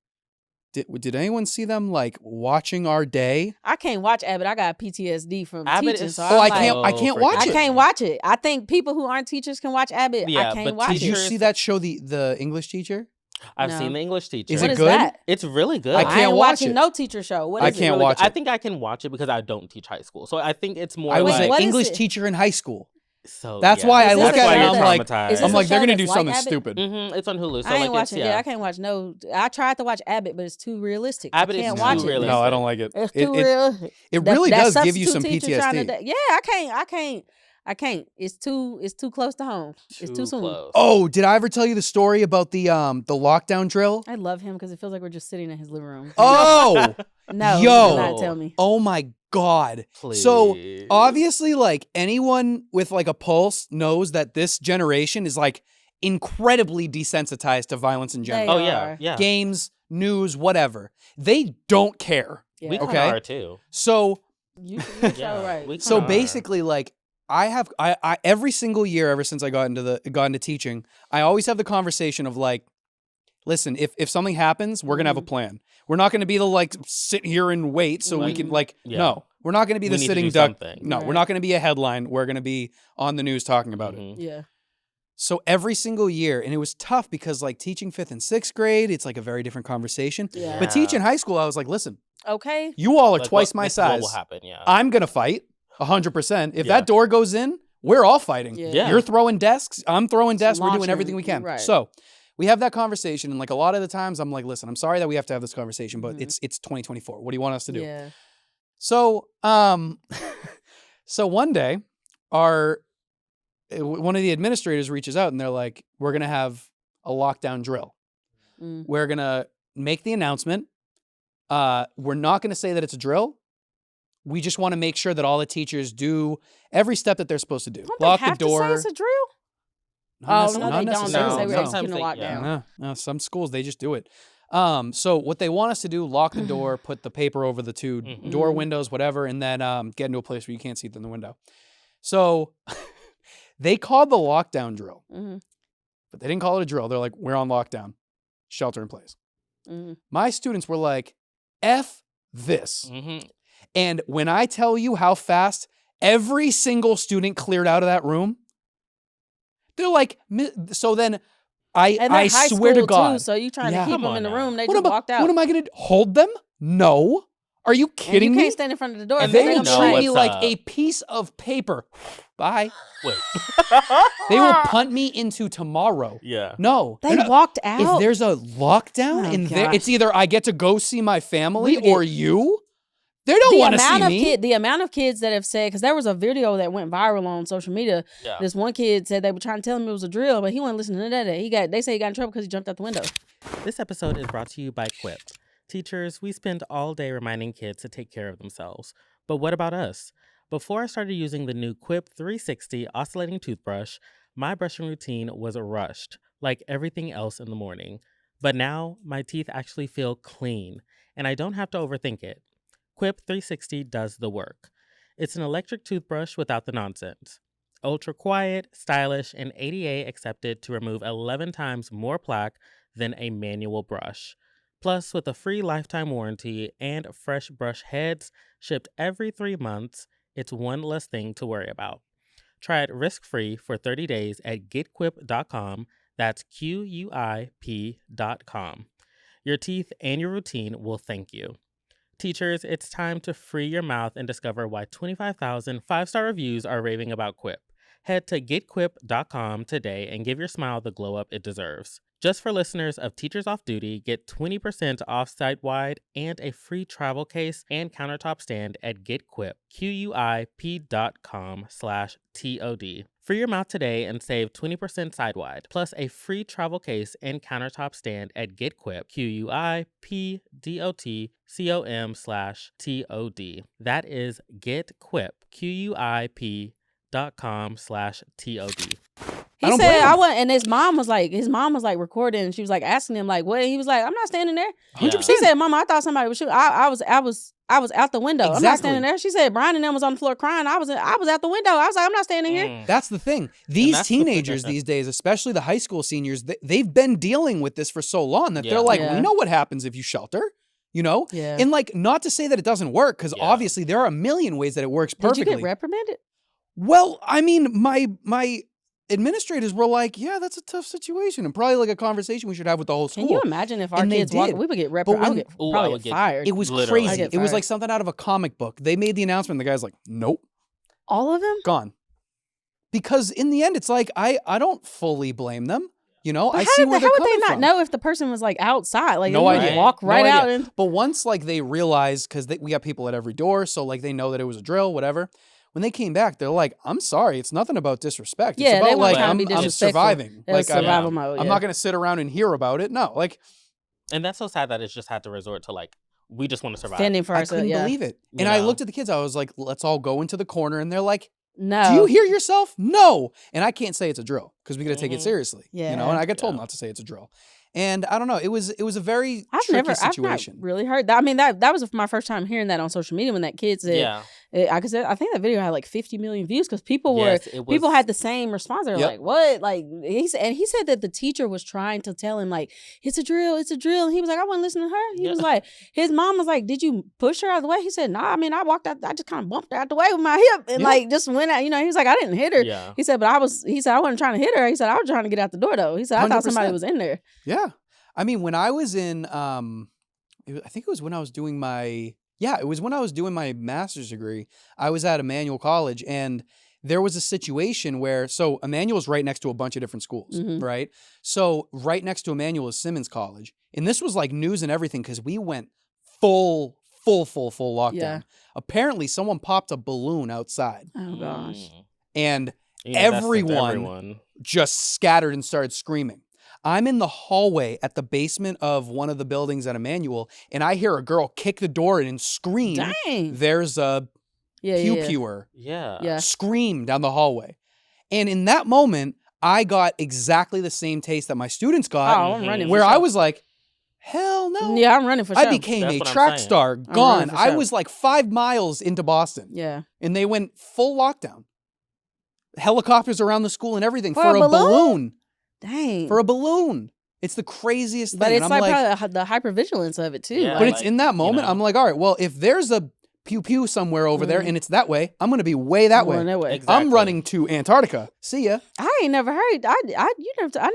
did anyone see them like watching our day? I can't watch Abbott. I got PTSD from Abbott teaching. is So Oh, I'm I like, can't freaking watch I it. can't watch it. I think people who aren't teachers can watch Abbott. Yeah, I can't but watch Did you it. teachers- see that show, the English teacher? I've No. seen the English teacher. Is What it is good? that? It's really good. I I can't ain't watch watching it. no teacher show. What I is it? can't Really watch good. I it. think I can watch it because I don't teach high school. So I think it's more I was Wait, an like what is English it? teacher in high school. so That's yeah. why I Is look this at a it and show I'm that- like, is I'm this like, a they're show gonna that's do like something Abbott? stupid. It's on Hulu. So I ain't like watching. it's, Yeah, I can't watch no. I tried to watch Abbott, but it's too realistic. Abbott I is can't too watch it. realistic. No, I don't like it. It's It- too it- real. It really That does give you some substitute teacher trying to PTSD. yeah, I can't. It's too close to home. It's too soon. close. Oh, did I ever tell you the story about the lockdown drill? I love him because it feels like we're just sitting in his living room. Oh, No, yo. do not tell me. oh my God. Please. So obviously, like anyone with like a pulse knows that this generation is like incredibly desensitized to violence in general. Oh yeah, are. yeah. Games, news, whatever. They don't care. Yeah. We Okay. kind of are too. So You Yeah, so right. we So kinda are. basically, like I every single year ever since I got into teaching, I always have the conversation of like, listen, if something happens, we're gonna have a plan. We're not gonna be the like sit here and wait so we can like Yeah. no. We're not going to be the need to sitting do duck. something. No, we're not going to be a headline. We're going to be on the news talking about it. Yeah. So every single year, and it was tough because like teaching 5th and 6th grade, it's like a very different conversation. Yeah. But teaching high school, I was like, listen, Okay. you all are Like, twice my this is what size. will happen, yeah. I'm going to fight 100%. If Yeah. that door goes in, we're all fighting. Yeah. You're throwing desks. I'm throwing desks. We're doing Launching, everything we can. right. So we have that conversation. And like a lot of the times I'm like, listen, I'm sorry that we have to have this conversation, but it's 2024. What do you want us to do? Yeah. So, so one day one of the administrators reaches out and they're like, we're going to have a lockdown drill. We're going to make the announcement. We're not going to say that it's a drill. We just want to make sure that all the teachers do every step that they're supposed to do. Don't Lock they have the door. to say it's a drill? Not No, not they don't. They necessarily. say we're No. executing a Sometimes they- lockdown. No, some schools, they just do it. So what they want us to do, lock the door, put the paper over the 2 door windows, whatever, and then get into a place where you can't see through the window. So they called the lockdown drill, but they didn't call it a drill. They're like, we're on lockdown, shelter in place. My students were like, F this. And when I tell you how fast every single student cleared out of that room, they're like, so then I high swear to school, God. Too, so you trying to Yeah. keep Come them on in the now. room. They What just walked out. What am I going to hold them? No. Are you And kidding you me? can't stand in front of the door. And because They they're will gonna know be treat like, me what's like up. a piece of paper. Bye. Wait. They will punt me into tomorrow. Yeah. No. They They're not- walked out. If there's a lockdown Oh, in there, gosh. it's either I get to go see my family We get- or you. They don't want to see me. The amount of kids that have said, because there was a video that went viral on social media. Yeah. This one kid said they were trying to tell him it was a drill, but he wasn't listening to that. They say he got in trouble because he jumped out the window. This episode is brought to you by Quip. Teachers, we spend all day reminding kids to take care of themselves. But what about us? Before I started using the new Quip 360 oscillating toothbrush, my brushing routine was rushed, like everything else in the morning. But now, my teeth actually feel clean, and I don't have to overthink it. Quip 360 does the work. It's an electric toothbrush without the nonsense. Ultra quiet, stylish, and ADA accepted to remove 11 times more plaque than a manual brush. Plus, with a free lifetime warranty and fresh brush heads shipped every 3 months, it's one less thing to worry about. Try it risk-free for 30 days at getquip.com. That's QUIP.com. Your teeth and your routine will thank you. Teachers, it's time to free your mouth and discover why 25,000 5-star reviews are raving about Quip. Head to getquip.com today and give your smile the glow up it deserves. Just for listeners of Teachers Off Duty, get 20% off site-wide and a free travel case and countertop stand at getquip, QUIP.com/TOD. Free your mouth today and save 20% side-wide, plus a free travel case and countertop stand at getquip, QUIPDOTCOM/TOD. That is getquip, QUIP.com/TOD. He don't said blame him. I wasn't, and his mom was like recording, and she was like asking him like what? He was like, I'm not standing there. 100%. She said, Mama, I thought somebody was shooting. I was out the window. I'm not Exactly. standing there. She said Brian and them was on the floor crying. I was out the window. I was like, I'm not standing here. That's the thing. These that's teenagers these days, especially the high school seniors, they've been dealing with this for so long that they're like, Yeah. we know what happens if you shelter, you know? Yeah. And like, not to say that it doesn't work, because Yeah. obviously there are a million ways that it works Did perfectly. you get reprimanded? Well, I mean, my administrators were like, yeah, that's a tough situation, and probably like a conversation we should have with the whole school. Can you imagine if our And they kids walked? did. We would get But reprimanded. I when- would Ooh, I probably would get get- fired. It was Literally. crazy. I get It was like fired. something out of a comic book. They made the announcement. The guy's like, nope, all of them. gone. Because in the end, it's like, I don't fully blame them. You know, But I see where they're how would coming they not from. know if the person was like outside? Like No they would idea. walk No right idea. out and But once like they realized, because we got people at every door, so like they know that it was a drill, whatever. When they came back, they're like, I'm sorry, it's nothing about disrespect. Yeah, It's they about weren't like trying to be I'm disrespectful. surviving. it was Like survival mode. I'm not gonna sit around and hear about it. No, like And that's so sad that it's just had to resort to like, we just want to survive. fending for I ourselves. couldn't Yeah. believe it. You And I know? looked at the kids, I was like, let's all go into the corner, and they're like, No. do you hear yourself? No. And I can't say it's a drill because we got to take it Mhm. seriously. You know, Yeah. and I got told Yeah. not to say it's a drill. And I don't know, it was a very I've tricky not situation. really heard that. I mean, that was my first time hearing that on social media when that kid said Yeah. I think that video had like 50 million views because people people had the same response. They were like, "What?" Like he said that the teacher was trying to tell him like, "It's a drill, it's a drill," and he was like, "I wasn't listening to her." He was like, his mom was like, "Did you push her out of the way?" He said, "Nah, I mean, I walked out, I just kind of bumped her out the way with my hip and like just went out. You know, he was like, I didn't hit her." Yeah. He said, "But he said I wasn't trying to hit her." He said, "I was trying to get out the door though." He said, "I thought somebody was in there." Yeah, I mean, when I was in, I think it was when I was doing my. Yeah, it was when I was doing my master's degree. I was at Emmanuel College, and there was a situation where, so Emmanuel's right next to a bunch of different schools, right? So right next to Emmanuel is Simmons College. And this was like news and everything because we went full lockdown. Yeah. Apparently, someone popped a balloon outside. Oh, gosh. And everyone just scattered and started screaming. I'm in the hallway at the basement of one of the buildings at Emmanuel, and I hear a girl kick the door in and scream. Dang. There's a pew-pewer. Yeah. Scream down the hallway. And in that moment, I got exactly the same taste that my students got. Oh, I'm running where for I sure. was like, hell no. Yeah, I'm running for sure. I became That's a what I'm track saying. star. Gone. running for I sure. was like 5 miles into Boston. Yeah. And they went full lockdown. Helicopters around the school and everything For for a a balloon. Dang. For a balloon. It's the craziest thing. But it's and I'm like probably the hypervigilance of it too. Yeah, but like, it's in that moment, I'm like, all right, well, if there's a pew-pew somewhere over there and it's that way, I'm going to be way that way. going that way. Exactly. I'm running to Antarctica. See ya. I ain't never heard. I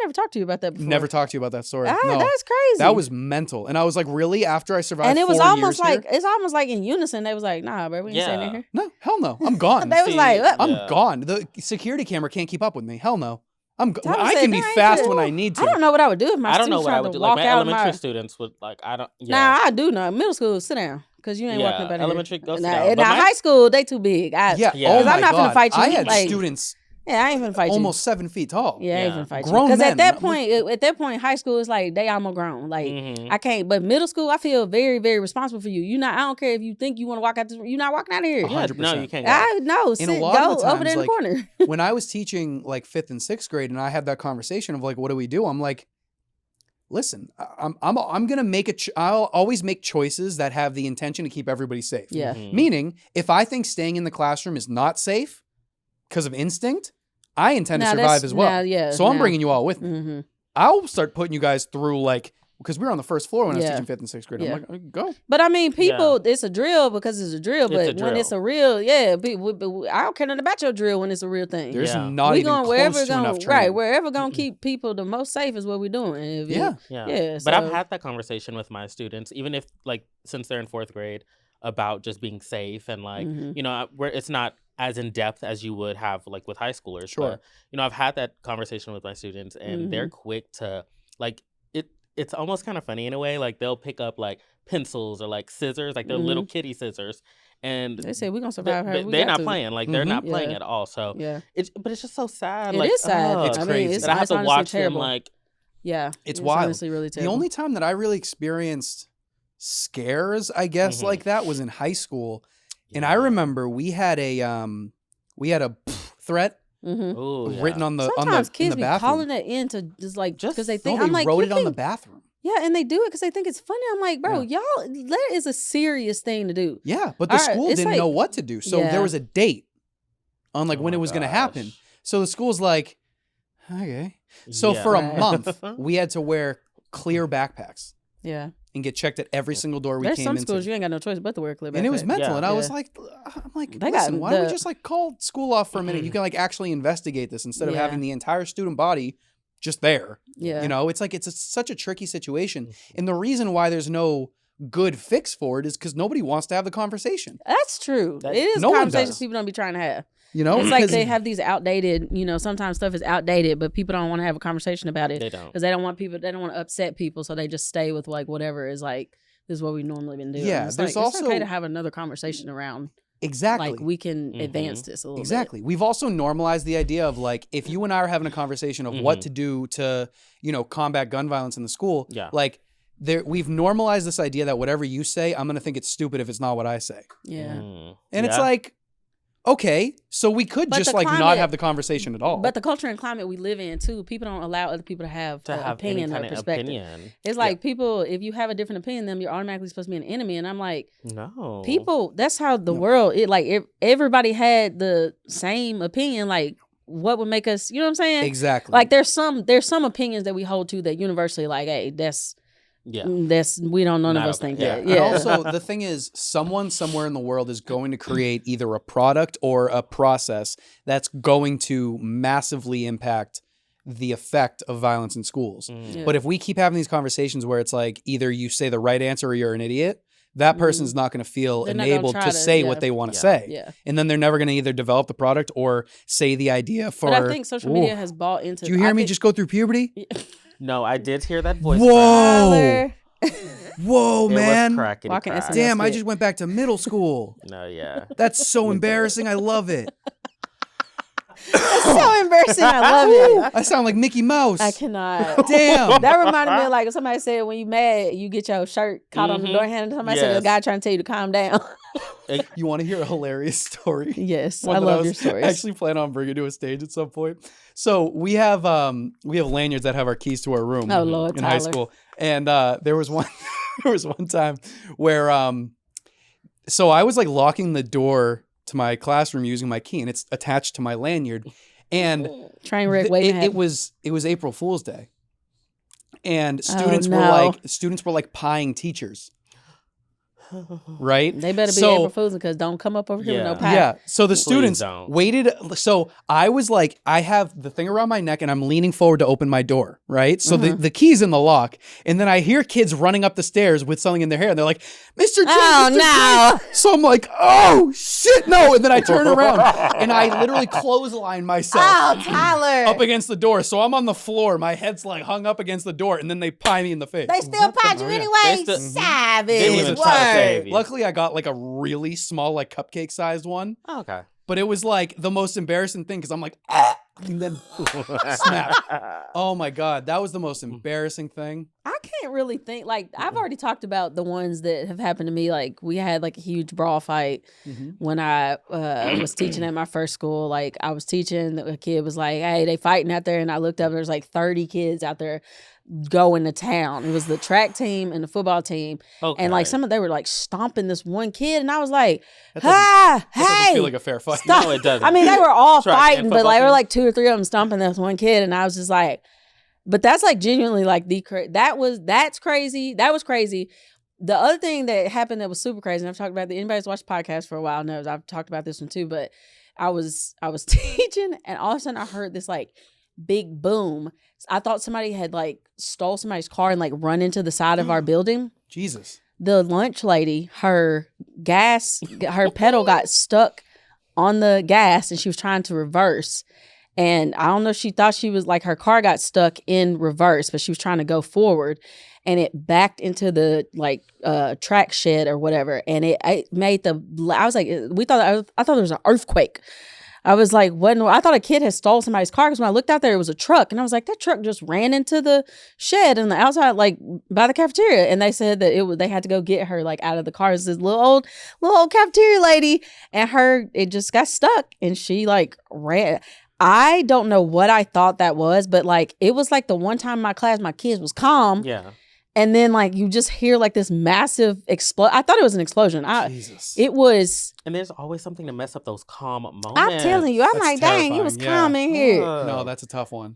never talked to you about that before. Never talked to you about that story. Ah, No. that's crazy. That was mental. And I was like, really? After I survived and it was 4 almost years like here? it's almost like in unison. They was like, "Nah, bro, we ain't staying in here." No, hell no. I'm gone. They was like, "What?" I'm gone. The security camera can't keep up with me. Hell no. Thomas I said, can be "There ain't fast shit." when I need to. I don't know what I would do if my I don't know students what I tried would to do. walk Like my out elementary my. students would like. I don't. Yeah. Nah, I do know. Middle school, sit down because you ain't walking up out of elementary, here. go sit Nah, down. and But now my- high school, they too big. Yeah. Yeah. Oh Because my I'm not God. finna fight you. I had Like, students Yeah, I ain't finna fight you. almost 7 feet tall. Yeah, I ain't Yeah. finna fight Grown you. Because men. at that point, high school is like they almost grown. Like I can't. But middle school, I feel very, very responsible for you. You not. I don't care if you think you want to walk out. You're not walking out of here. 100%. No, you can't. Go. I know. And Sit, a lot go of the over there times, in the corner. When I was teaching like 5th and 6th grade and I had that conversation of like, what do we do? I'm like, listen, I'm going to make I'll always make choices that have the intention to keep everybody safe. Yeah. Meaning, if I think staying in the classroom is not safe because of instinct, I intend to Now, survive that's- as well. now, yeah, so I'm now. bringing you all with me. Mm-hmm. I'll start putting you guys through like, because we were on the first floor when I was Yeah. teaching 5th and 6th grade. Yeah. I'm like, go. But I mean, people, it's a drill because it's a drill. It's But a when drill. it's a real, yeah, I don't care nothing about your drill when it's a real thing. There's Yeah. not we even going close wherever to enough going training. right wherever gonna keep people the most safe is what we're doing. And if it- Yeah. yeah. But I've so- had that conversation with my students, even if like since they're in 4th grade, about just being safe and like Mhm. you know where it's not as in depth as you would have like with high schoolers. Sure. But, you know, I've had that conversation with my students, and they're quick to like it. It's almost kind of funny in a way. Like they'll pick up like pencils or like scissors, like they're little kitty scissors, and They say we're gonna survive her. they're not playing. Like they're not playing Yeah. at all. So Yeah. but it's just so sad. It like, is sad. It's I mean, crazy. it's, that I have it's to honestly watch them terrible. like. Yeah. It's wild. honestly really The terrible. only time that I really experienced scares, I guess, like that was in high school. And I remember we had a threat Mhm. Ooh, yeah. written on the Sometimes in kids the be bathroom. calling it in to just like because they No, think they I'm like wrote you it on the think- bathroom. Yeah, and they do it because they think it's funny. I'm like, bro, y'all, that is a serious thing to do. Yeah, but the All right, school it's didn't like- know what to do. So Yeah. there was a date on like Oh when my it was going to gosh. happen. So the school's like, okay. So for a Right. month, we had to wear clear backpacks Yeah. and get checked at every single door we There's came some into. schools you ain't got no choice but to wear a clear And it was backpack. mental. Yeah. And I was Yeah. like, They got listen, why don't we the- just like call school off for a minute? You can like actually investigate this instead of Yeah. having the entire student body just there. Yeah. You know, it's like such a tricky situation. And the reason why there's no good fix for it is because nobody wants to have the conversation. That's true. That- It is no one conversations does. people don't be trying to have. You know, It's like because they have these outdated, sometimes stuff is outdated, but people don't want to have a conversation about it They don't. because they don't want to upset people. So they just stay with like whatever is like, this is what we normally been doing. Yeah, It's there's like, it's okay also- to have another conversation around exactly. like we can advance this a little bit. Exactly. We've also normalized the idea of like, if you and I are having a conversation of what to do to, combat gun violence in the school, Yeah. like we've normalized this idea that whatever you say, I'm going to think it's stupid if it's not what I say. Yeah. Mm. And it's Yeah. like, Okay, so we could But just the like not climate- have the conversation at all. But the culture and climate we live in too, people don't allow other people to have an any opinion or kind of perspective. opinion. It's like people, if you have a different opinion than them, you're automatically supposed to be an enemy. And I'm like, No. people, that's how the world, if everybody had the same opinion, like what would make us, you know what I'm saying? Exactly. Like there's some opinions that we hold to that universally, like, hey, that's we don't, none of Not us okay. think Yeah. that. And Yeah. also, the thing is, someone somewhere in the world is going to create either a product or a process that's going to massively impact the effect of violence in schools. Yeah. But if we keep having these conversations where it's like either you say the right answer or you're an idiot, that person's not going to feel They're not gonna enabled try to to- say yeah. what they want to Yeah. say. Yeah. And then they're never going to either develop the product or say the idea for. But I think social media has bought into. Do you hear I me think- just go through puberty? No, I did hear that voice. Whoa. Tyler. Whoa, It man. was crackety Walking crack. SNL. Damn, I skit. just went back to middle school. No, yeah. That's so embarrassing. I love it. It's so embarrassing. I love it. I sound like Mickey Mouse. I cannot. Damn. That reminded me of like if somebody said when you mad, you get your shirt caught on the door handle. Somebody said the Yes. guy trying to tell you to calm down. You want to hear a hilarious story? Yes, One I that love was your stories. Actually, plan on bringing to a stage at some point. So we have lanyards that have our keys to our room. Oh, Lord, in high Tyler. school, and there was one time where so I was like locking the door to my classroom using my key, and it's attached to my lanyard, and Train wreck waiting. it was April Fool's Day, and students no. were like pieing teachers. Right? They better be So- April Fools because don't come up over here with no Yeah. pie. Yeah. So the Please students don't. waited. So I was like, I have the thing around my neck and I'm leaning forward to open my door. Right. So the key's in the lock. And then I hear kids running up the stairs with something in their hair. And they're like, Mr. J. Oh, Mr. J." no. So I'm like, oh, shit, no. And then I turn around and I literally clothesline myself Oh, Tyler. up against the door. So I'm on the floor. My head's like hung up against the door. And then they pie me in the face. They still pied you yeah. anyway. They still- Savage. Didn't even try to Word. save you. Luckily, I got like a really small, like cupcake sized one. Oh, okay. But it was like the most embarrassing thing because I'm like, ah, and then snap. Oh my God, that was the most embarrassing thing. I can't really think. Like, I've already talked about the ones that have happened to me. Like, we had like a huge brawl fight when I was teaching at my first school. Like, I was teaching, a kid was like, hey, they fighting out there. And I looked up, there's like 30 kids out there going to town. It was the track team and the football team. Okay. And like they were like stomping this one kid. And I was like, That doesn't hey. feel like a fair fight. Stop. No, it doesn't. I mean, they were all Track and fighting, but football like there were team. like 2 or 3 of them stomping this one kid, and I was just like, but that's like genuinely like that's crazy. That was crazy. The other thing that happened that was super crazy, and I've talked about anybody's watched the podcast for a while knows I've talked about this one too, but I was teaching, and all of a sudden I heard this like big boom. I thought somebody had like stole somebody's car and like run into the side of our building. Jesus. The lunch lady, her pedal got stuck on the gas and she was trying to reverse. And I don't know, she thought she was like, her car got stuck in reverse, but she was trying to go forward and it backed into the like track shed or whatever. And it made I was like, I thought there was an earthquake. I was like, I thought a kid had stole somebody's car because when I looked out there, it was a truck. And I was like, that truck just ran into the shed on the outside, like by the cafeteria. And they said that they had to go get her like out of the car. It's this little old cafeteria lady. And it just got stuck and she like ran. I don't know what I thought that was, but like, it was like the one time in my class, my kids was calm. Yeah. And then like, you just hear like this massive explosion. I thought it was an explosion. Jesus. It was. And there's always something to mess up those calm moments. I'm telling you, I'm That's like, dang, it was terrifying, calm in here. No, that's a tough one.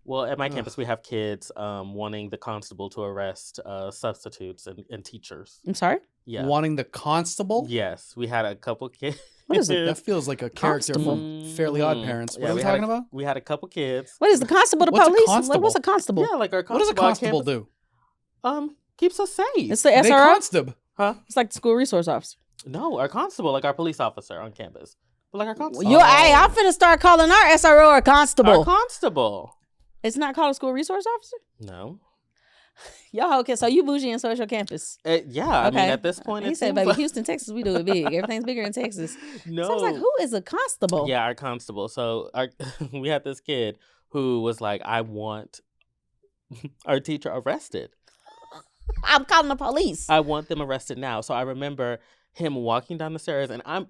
Well, at my campus, we have kids wanting the constable to arrest substitutes and teachers. I'm sorry? Yeah. Wanting the constable? Yes, we had a couple kids. What is it? That feels like a character from Fairly Odd Parents. What are we talking about? We had a couple kids. What is the constable to What's a police? constable? What's a constable? Yeah, like our What does a constable on constable campus, do? keeps us safe. It's the They SRO? constable. Huh? It's like the school resource officer. No, our constable, like our police officer on campus. But like our constable. Hey, I'm finna start calling our SRO a constable. Our constable. It's not called a school resource officer? No. Yo, okay, so you bougie and so is your campus. Yeah, I mean, at this point, he it said, seems baby, like- Houston, Texas, we do it big. Everything's bigger in Texas. No. So I was like, who is a constable? Yeah, our constable. So we had this kid who was like, I want our teacher arrested. I'm calling the police. I want them arrested now. So I remember him walking down the stairs and I'm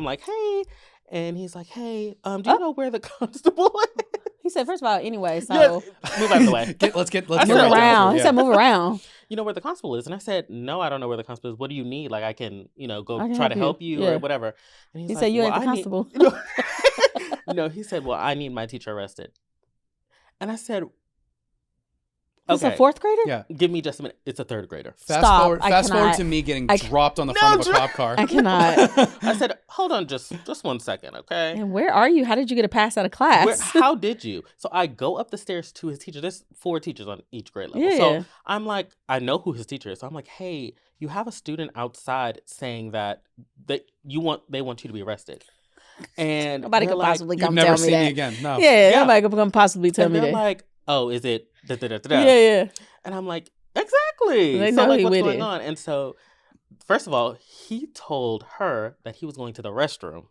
like, hey. And he's like, hey, do you know where the constable is? He said, first of all, anyway, so move out of the way. Let's move right around. down. He said, move around. You know where the constable is? And I said, no, I don't know where the constable is. What do you need? Like, I can, go try to help you or whatever. And he's he like, said, you ain't the constable. No, he said, well, I need my teacher arrested. And I said, It's a fourth grader? Yeah. Give me just a minute. It's a third grader. Fast forward to me getting dropped on the front of a cop car. I cannot. I said, hold on just 1 second, okay? And where are you? How did you get a pass out of class? How did you? So I go up the stairs to his teacher. There's 4 teachers on each grade level. Yeah. So I'm like, I know who his teacher is. So I'm like, hey, you have a student outside saying that they want you to be arrested. And nobody could possibly come never tell see me that. me again. No. Yeah, nobody could come possibly tell me they're that. like, oh, is it Yeah. And I'm like, exactly. They So know like, he what's with going it. on? And so, first of all, he told her that he was going to the restroom.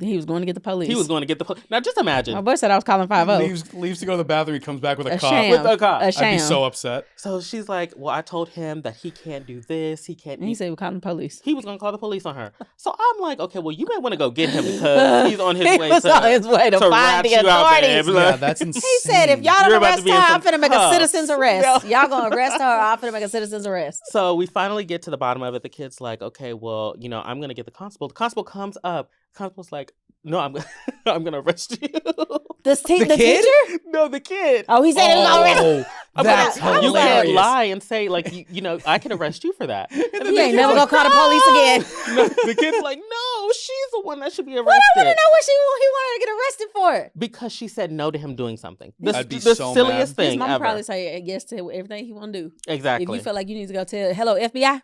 He was going to get the police. He was going to get the police. Now, just imagine. My boy said I was calling 5-0. Leaves to go to the bathroom. He comes back with a cop. Sham. With a cop. A sham. I'd be so upset. So she's like, well, I told him that he can't do this. He can't. And he said we're calling the police. He was going to call the police on her. So I'm like, okay, well, you may want to go get him because he's on his way on his way to find rat the you out there. authorities. Yeah, that's insane. He said, if y'all You're don't about arrest to be her, in I'm some finna make a cuffs. citizen's arrest. Y'all gonna arrest her, I'm finna make a citizen's arrest. So we finally get to the bottom of it. The kid's like, okay, well, I'm going to get the constable. The constable comes up. The constable's like, no, I'm going to arrest you. The kid? teacher? No, the kid. Oh, he said he was gonna arrest her. That's You hilarious. can't lie and say, like, I can arrest you for that. And the You ain't kid's never like, gonna call the police again. No, the kid's like, no, she's the one that should be arrested. But I want to know what he wanted to get arrested for. Because she said no to him doing something. I'd be the so silliest mad. His thing mama ever. probably say yes to everything he want to do. Exactly. If you feel like you need to go tell, hello, FBI.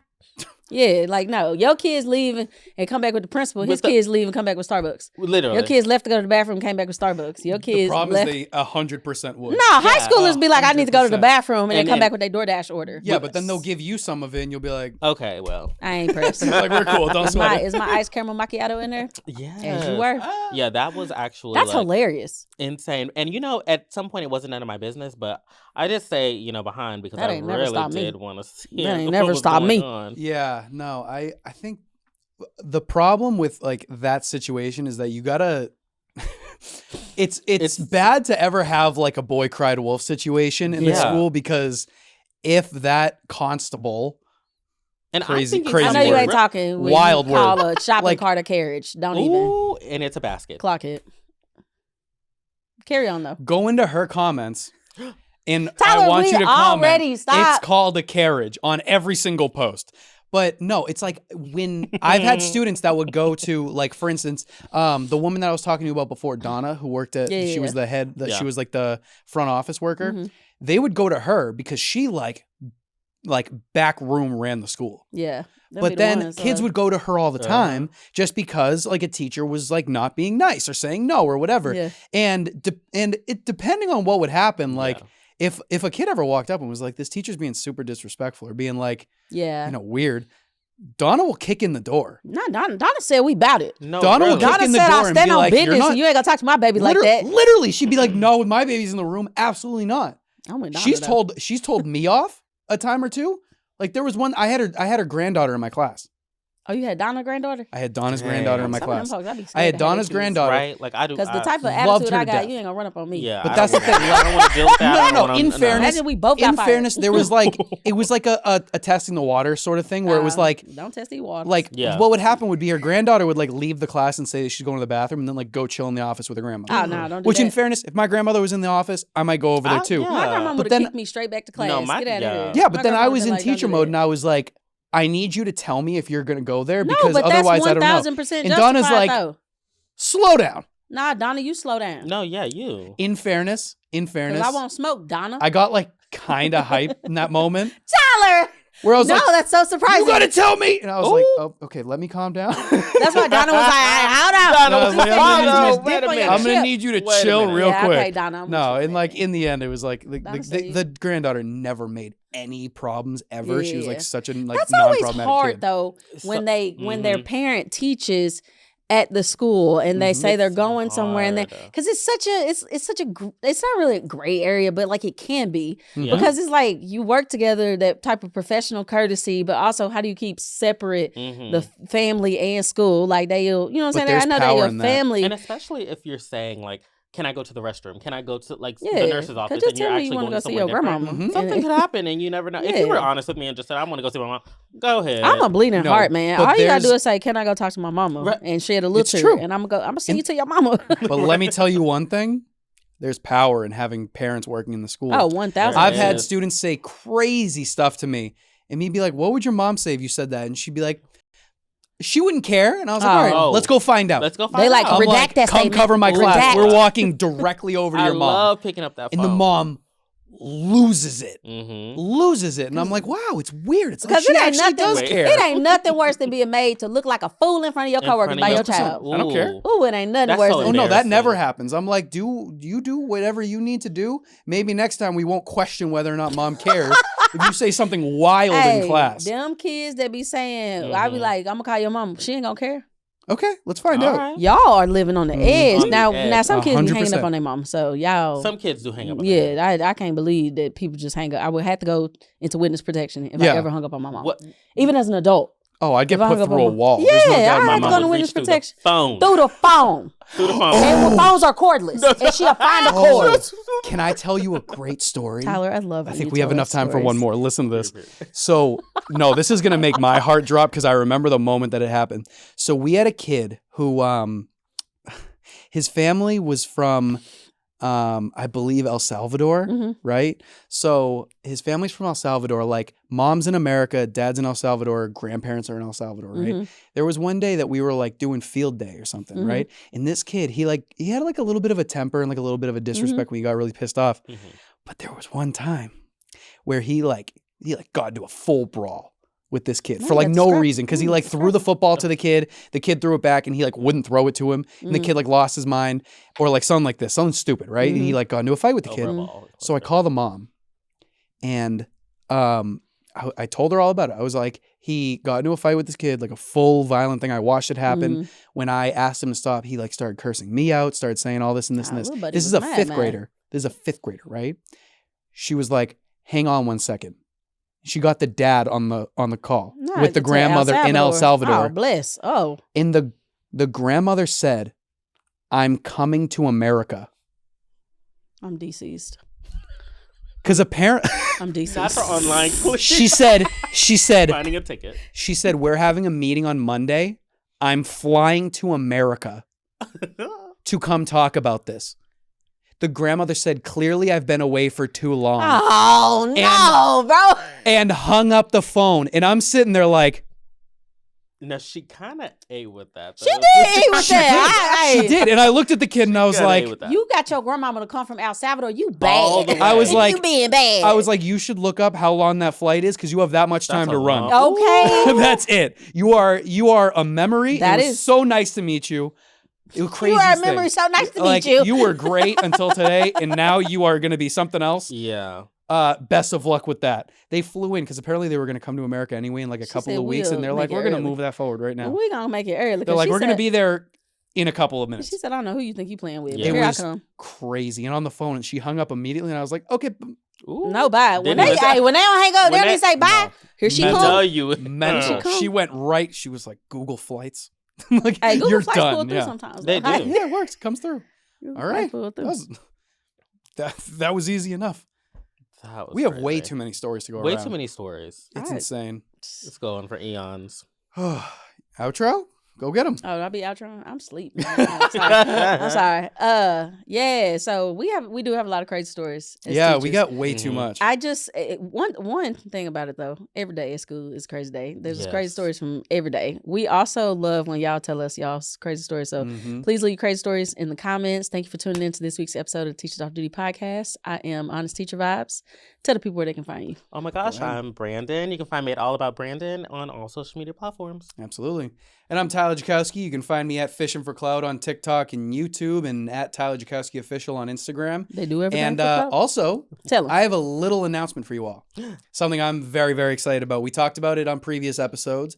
Yeah, like, no, your kid's leaving and come back with the principal. His kids leave and come back with Starbucks. Literally. Your kids left to go to the bathroom and came back with Starbucks. Your kids The problem left. is they 100% would. No, high schoolers be like, I need to go to the 100%. bathroom and then And come then- back with their DoorDash order. Yeah, but then they'll give you some of it and you'll be like, Okay, well. I ain't pressed. like we're cool. Don't sweat it. Is my iced caramel macchiato in there? Yeah. As you were. Yeah, that was actually That's like, hilarious. insane. And at some point it wasn't none of my business, but I just say, behind because That I ain't never really stopped me. did want to see That ain't what never was stopped going me. on. Yeah, no, I think the problem with like that situation is that you gotta. It's bad to ever have like a boy cried wolf situation in the Yeah. school because if that constable. And Crazy- I'm thinking crazy I know you word. ain't talking when Wild you call word. a shopping Like- cart a carriage. Don't even Ooh, and it's a basket. clock it. Carry on though. Go into her comments and Tyler, I want we you to comment. already stopped. It's called a carriage on every single post. But no, it's like when I've had students that would go to, like, for instance, the woman that I was talking to you about before, Donna, who worked at, Yeah, she was the head, Yeah. she was like the front office worker. Mhm. They would go to her because she like back room ran the school. Yeah. Them be But the then ones, kids would go to her all the time just because like a teacher was like not being nice or saying no or whatever. Yeah. And it depending on what would happen, like Yeah. if a kid ever walked up and was like, this teacher's being super disrespectful or being like, Yeah. weird, Donna will kick in the door. No, Donna said we bout it. No, Donna will really. kick Donna in the said door I'll and stand be on like, "You're business not-" and you ain't gonna talk to my baby like that. Literally, she'd be like, no, with my baby's in the room, absolutely not. I'm with Donna, She's told me off a time or two. Like there was one, I had her granddaughter in my class. Oh, you had Donna's granddaughter? I had Donna's Dang. granddaughter in my Some of them class. folks, I be scared I had to have Donna's their kids. granddaughter. Right? Like I do. Because the type of loved attitude her I to got, death. you ain't gonna run up on me. Yeah, But I that's don't the thing. wanna- I don't want to deal with that. No, I don't in wanna- fairness- Imagine we both got In fired. fairness, there was like it was like a testing the water sort of thing where it was like don't test the water. Yeah. what would happen would be her granddaughter would like leave the class and say she's going to the bathroom and then like go chill in the office with her grandmother. Oh no, don't do Which that. in fairness, if my grandmother was in the office, I might go over there too. yeah. My grandma But would have then- kicked me straight back to class. No, Get out of here. Yeah, but My then I grandma was been in like, don't teacher do mode that. and I was like, I need you to tell me if you're going to go there No, because but otherwise that's I don't know. 1000% And Donna's justified, like, though. slow down. Nah, Donna, you slow down. No, yeah, you. In fairness, Because I won't smoke, Donna. I got like kind of hype in that moment Tyler! where I was No, like, that's so surprising. you got to tell me. And I was like, Ooh. oh, okay, let me calm down. That's why Donna was like, hold up. Donna was like, I'm gonna Just need dip you- on your I'm going to chip. need you to Wait a chill minute. real Yeah, quick. okay, Donna, I'm No, with you. and like in the end, it was like Donna said the granddaughter never made any problems ever. She was Yeah. like such a like That's always non-problematic hard kid. though when So- when their parent teaches at the school and they say they're It's going somewhere and hard. because it's not really a gray area, but like it can be Yeah. because it's like you work together, that type of professional courtesy, but also how do you keep separate the family and school? Like they'll, you know what I'm saying? I know they're your family. And especially if you're saying like, can I go to the restroom? Can I go to like the Yeah, nurse's office? 'cause just And you're tell me actually you wanna going go see your somewhere different. grandmama. Something could happen and you never know. If you were Yeah. honest with me and just said, I want to go see my mom, go ahead. I'm a bleeding No, heart, man. but All you gotta there's- do is say, "Can I go talk to my mama?" Right. and shed a little It's tear, true. and I'm gonna see you to your mama. But let me tell you one thing. There's power in having parents working in the school. Oh, 1,000. I've had Yes. students say crazy stuff to me, and me be like, "What would your mom say if you said that?" And she'd be like, "She wouldn't care." And I was like, "All right, Oh. let's go find out." Let's go find They like out. I'm redact like, that "Come statement. cover my class." Redact. We're walking directly over to I your mom, love picking up that phone. and the mom loses it. Mm-hmm. Loses it, and I'm like, "Wow, it's weird." It's like Because she it ain't actually nothing. does care. It ain't nothing worse than being made to look like a fool in front of your coworkers by your child. I don't care. Ooh, it ain't nothing That's worse so Oh than no, that embarrassing. never happens. I'm like, do you do whatever you need to do? Maybe next time we won't question whether or not mom cares if you say something wild in class. Them kids that be saying, I be Mhm. like, I'm gonna call your mom. She ain't gonna care. Okay, let's find All out. right. Y'all are living on the edge. On the Now edge. some kids be hanging 100%. up on their mom. So y'all Some kids do hang up on their yeah, I can't believe that people just hang up. I would have to go into witness protection if Yeah. I ever hung up on my mom. What? Even as an adult. Oh, I'd get If I put hung up through a on my- wall. Yeah, There's no doubt I in my had to mind. go to would witness reach through the protection. phone. Through the phone. Through the phone. And phones are cordless. And she'll find a cord. Can I tell you a great story? Tyler, I love I when think you we have tell enough us time for stories. one more. Listen to this. So, no, this is going to make my heart drop because I remember the moment that it happened. So, we had a kid who, his family was from, I believe, El Salvador, Mhm. right? So, his family's from El Salvador. Like, mom's in America, dad's in El Salvador, grandparents are in El Salvador, right? Mhm. There was one day that we were like doing field day or something, Mhm. right? And this kid, he had like a little bit of a temper and like a little bit of a disrespect when he got really pissed off. Mhm. But there was one time where he got into a full brawl with this kid No, for like that's no describe- reason because he Ooh, like threw the football to the kid threw it back and he like wouldn't throw it to him and the Mhm. kid like lost his mind or like something like this, something stupid, right? And he like got into a fight with the kid. Over a ball. So I call the mom and I told her all about it. I was like, he got into a fight with this kid, like a full violent thing. I watched it happen. Mhm. When I asked him to stop, he like started cursing me out, started saying all this and this and Ah, this. little buddy This is was a mad, fifth man. grader. This is a fifth grader, right? She was like, hang on 1 second. She got the dad on the call Nah, with the to grandmother in El Salvador. Oh, bless. Oh. And the grandmother said, I'm coming to America. I'm deceased. Because apparently I'm deceased. Not for online quiz. she said Finding a ticket. she said, we're having a meeting on Monday. I'm flying to America to come talk about this. The grandmother said, clearly I've been away for too long. Oh, no, bro. And hung up the phone. And I'm sitting there like, Now she kind of ate with that. She though. did. He was there. she did. And I looked at the kid and I was Kinda like, ate with that. You got your grandmama to come from El Salvador. You All bad. the way. I was like, you being bad. I was like, you should look up how long that flight is because you have that much time That's to a run. long- okay. That's it. You are a memory. That it was is- so nice to meet you. It was crazy. You are a memory. So nice to meet you. You were great until today, and now you are going to be something else. Yeah. Best of luck with that. They flew in because apparently they were going to come to America anyway in like a She couple said of weeks, we'll and they're make like, it we're going to early. move that forward right now. We gonna make it early. They're like, we're going to be there in a couple of minutes. She said, I don't know who you think you playing with. Yeah. But It here was I come. crazy. And on the phone, and she hung up immediately, and I was like, okay, Ooh. No, bye. When Didn't they, even- hey, when they don't hang up, they When don't even say bye. no. Here she I Mental. comes. tell you. mental. come. She went right. She was like, Google Flights. Like, Hey, Google you're Flights done. pull through Yeah. sometimes. They though. do. Yeah, it works. Comes through. Google All Flights right. pull through. That was easy enough. That was We have way crazy. too many stories to go Way around. too many stories. It's Alright. insane. It's going for eons. Outro? Go get them. Oh, I'll be out I'm asleep. I'm sorry. I'm sorry. Yeah. So we do have a lot of crazy stories. as Yeah, we teachers. got way too Mhm. much. I just one thing about it though. Every day at school is a crazy day. There's just crazy Yes. stories from every day. We also love when y'all tell us y'all's crazy stories. So Mhm. please leave your crazy stories in the comments. Thank you for tuning in to this week's episode of Teachers Off Duty podcast. I am Honest Teacher Vibes. Tell the people where they can find you. Oh my gosh, Right. I'm Brandon. You can find me at All About Brandon on all social media platforms. Absolutely. And I'm Tyler Jakowski. You can find me at Fishing for Cloud on TikTok and YouTube and at Tyler Jakowski Official on Instagram. They do everything. And for clout. also, Tell them. I have a little announcement for you all. Something I'm very, very excited about. We talked about it on previous episodes.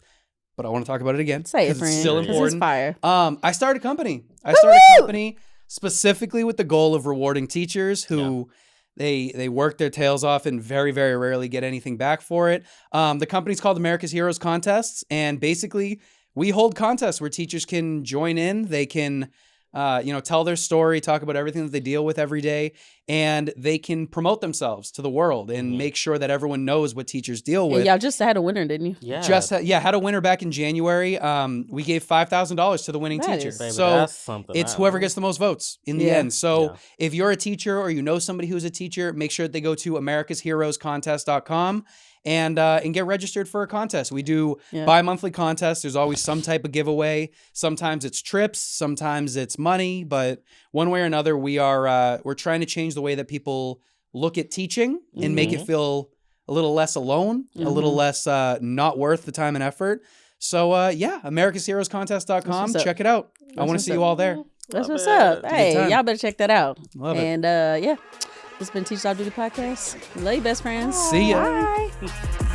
but I want to talk about it again. Say it, 'cause friend. It's still This is important. fire. I started a company. I started a company specifically with the goal of rewarding teachers who they work their tails off and very, very rarely get anything back for it. The company's called America's Heroes Contests, and basically we hold contests where teachers can join in. They can tell their story, talk about everything that they deal with every day, and they can promote themselves to the world and make sure that everyone knows what teachers deal with. Y'all just had a winner, didn't you? Yeah. Had a winner back in January. We gave $5,000 to the winning That teacher. is- Baby, So that's something it's else. whoever gets the most votes in the Yeah. end. So Yeah. if you're a teacher or you know somebody who's a teacher, make sure that they go to americasheroescontest.com and get registered for a contest. We do bi-monthly contests. There's always some type of giveaway. Sometimes it's trips, sometimes it's money, but one way or another, we're trying to change the way that people look at teaching and make it feel a little less alone, a little less not worth the time and effort. So americasheroescontest.com. That's what's Check it out. I want to what's see up. you all there. That's what's it. up. It's a good Hey, time. y'all better check that out. Love it. And this has been Teach Stop Duty Podcast. Love you, best friends. See ya. Bye.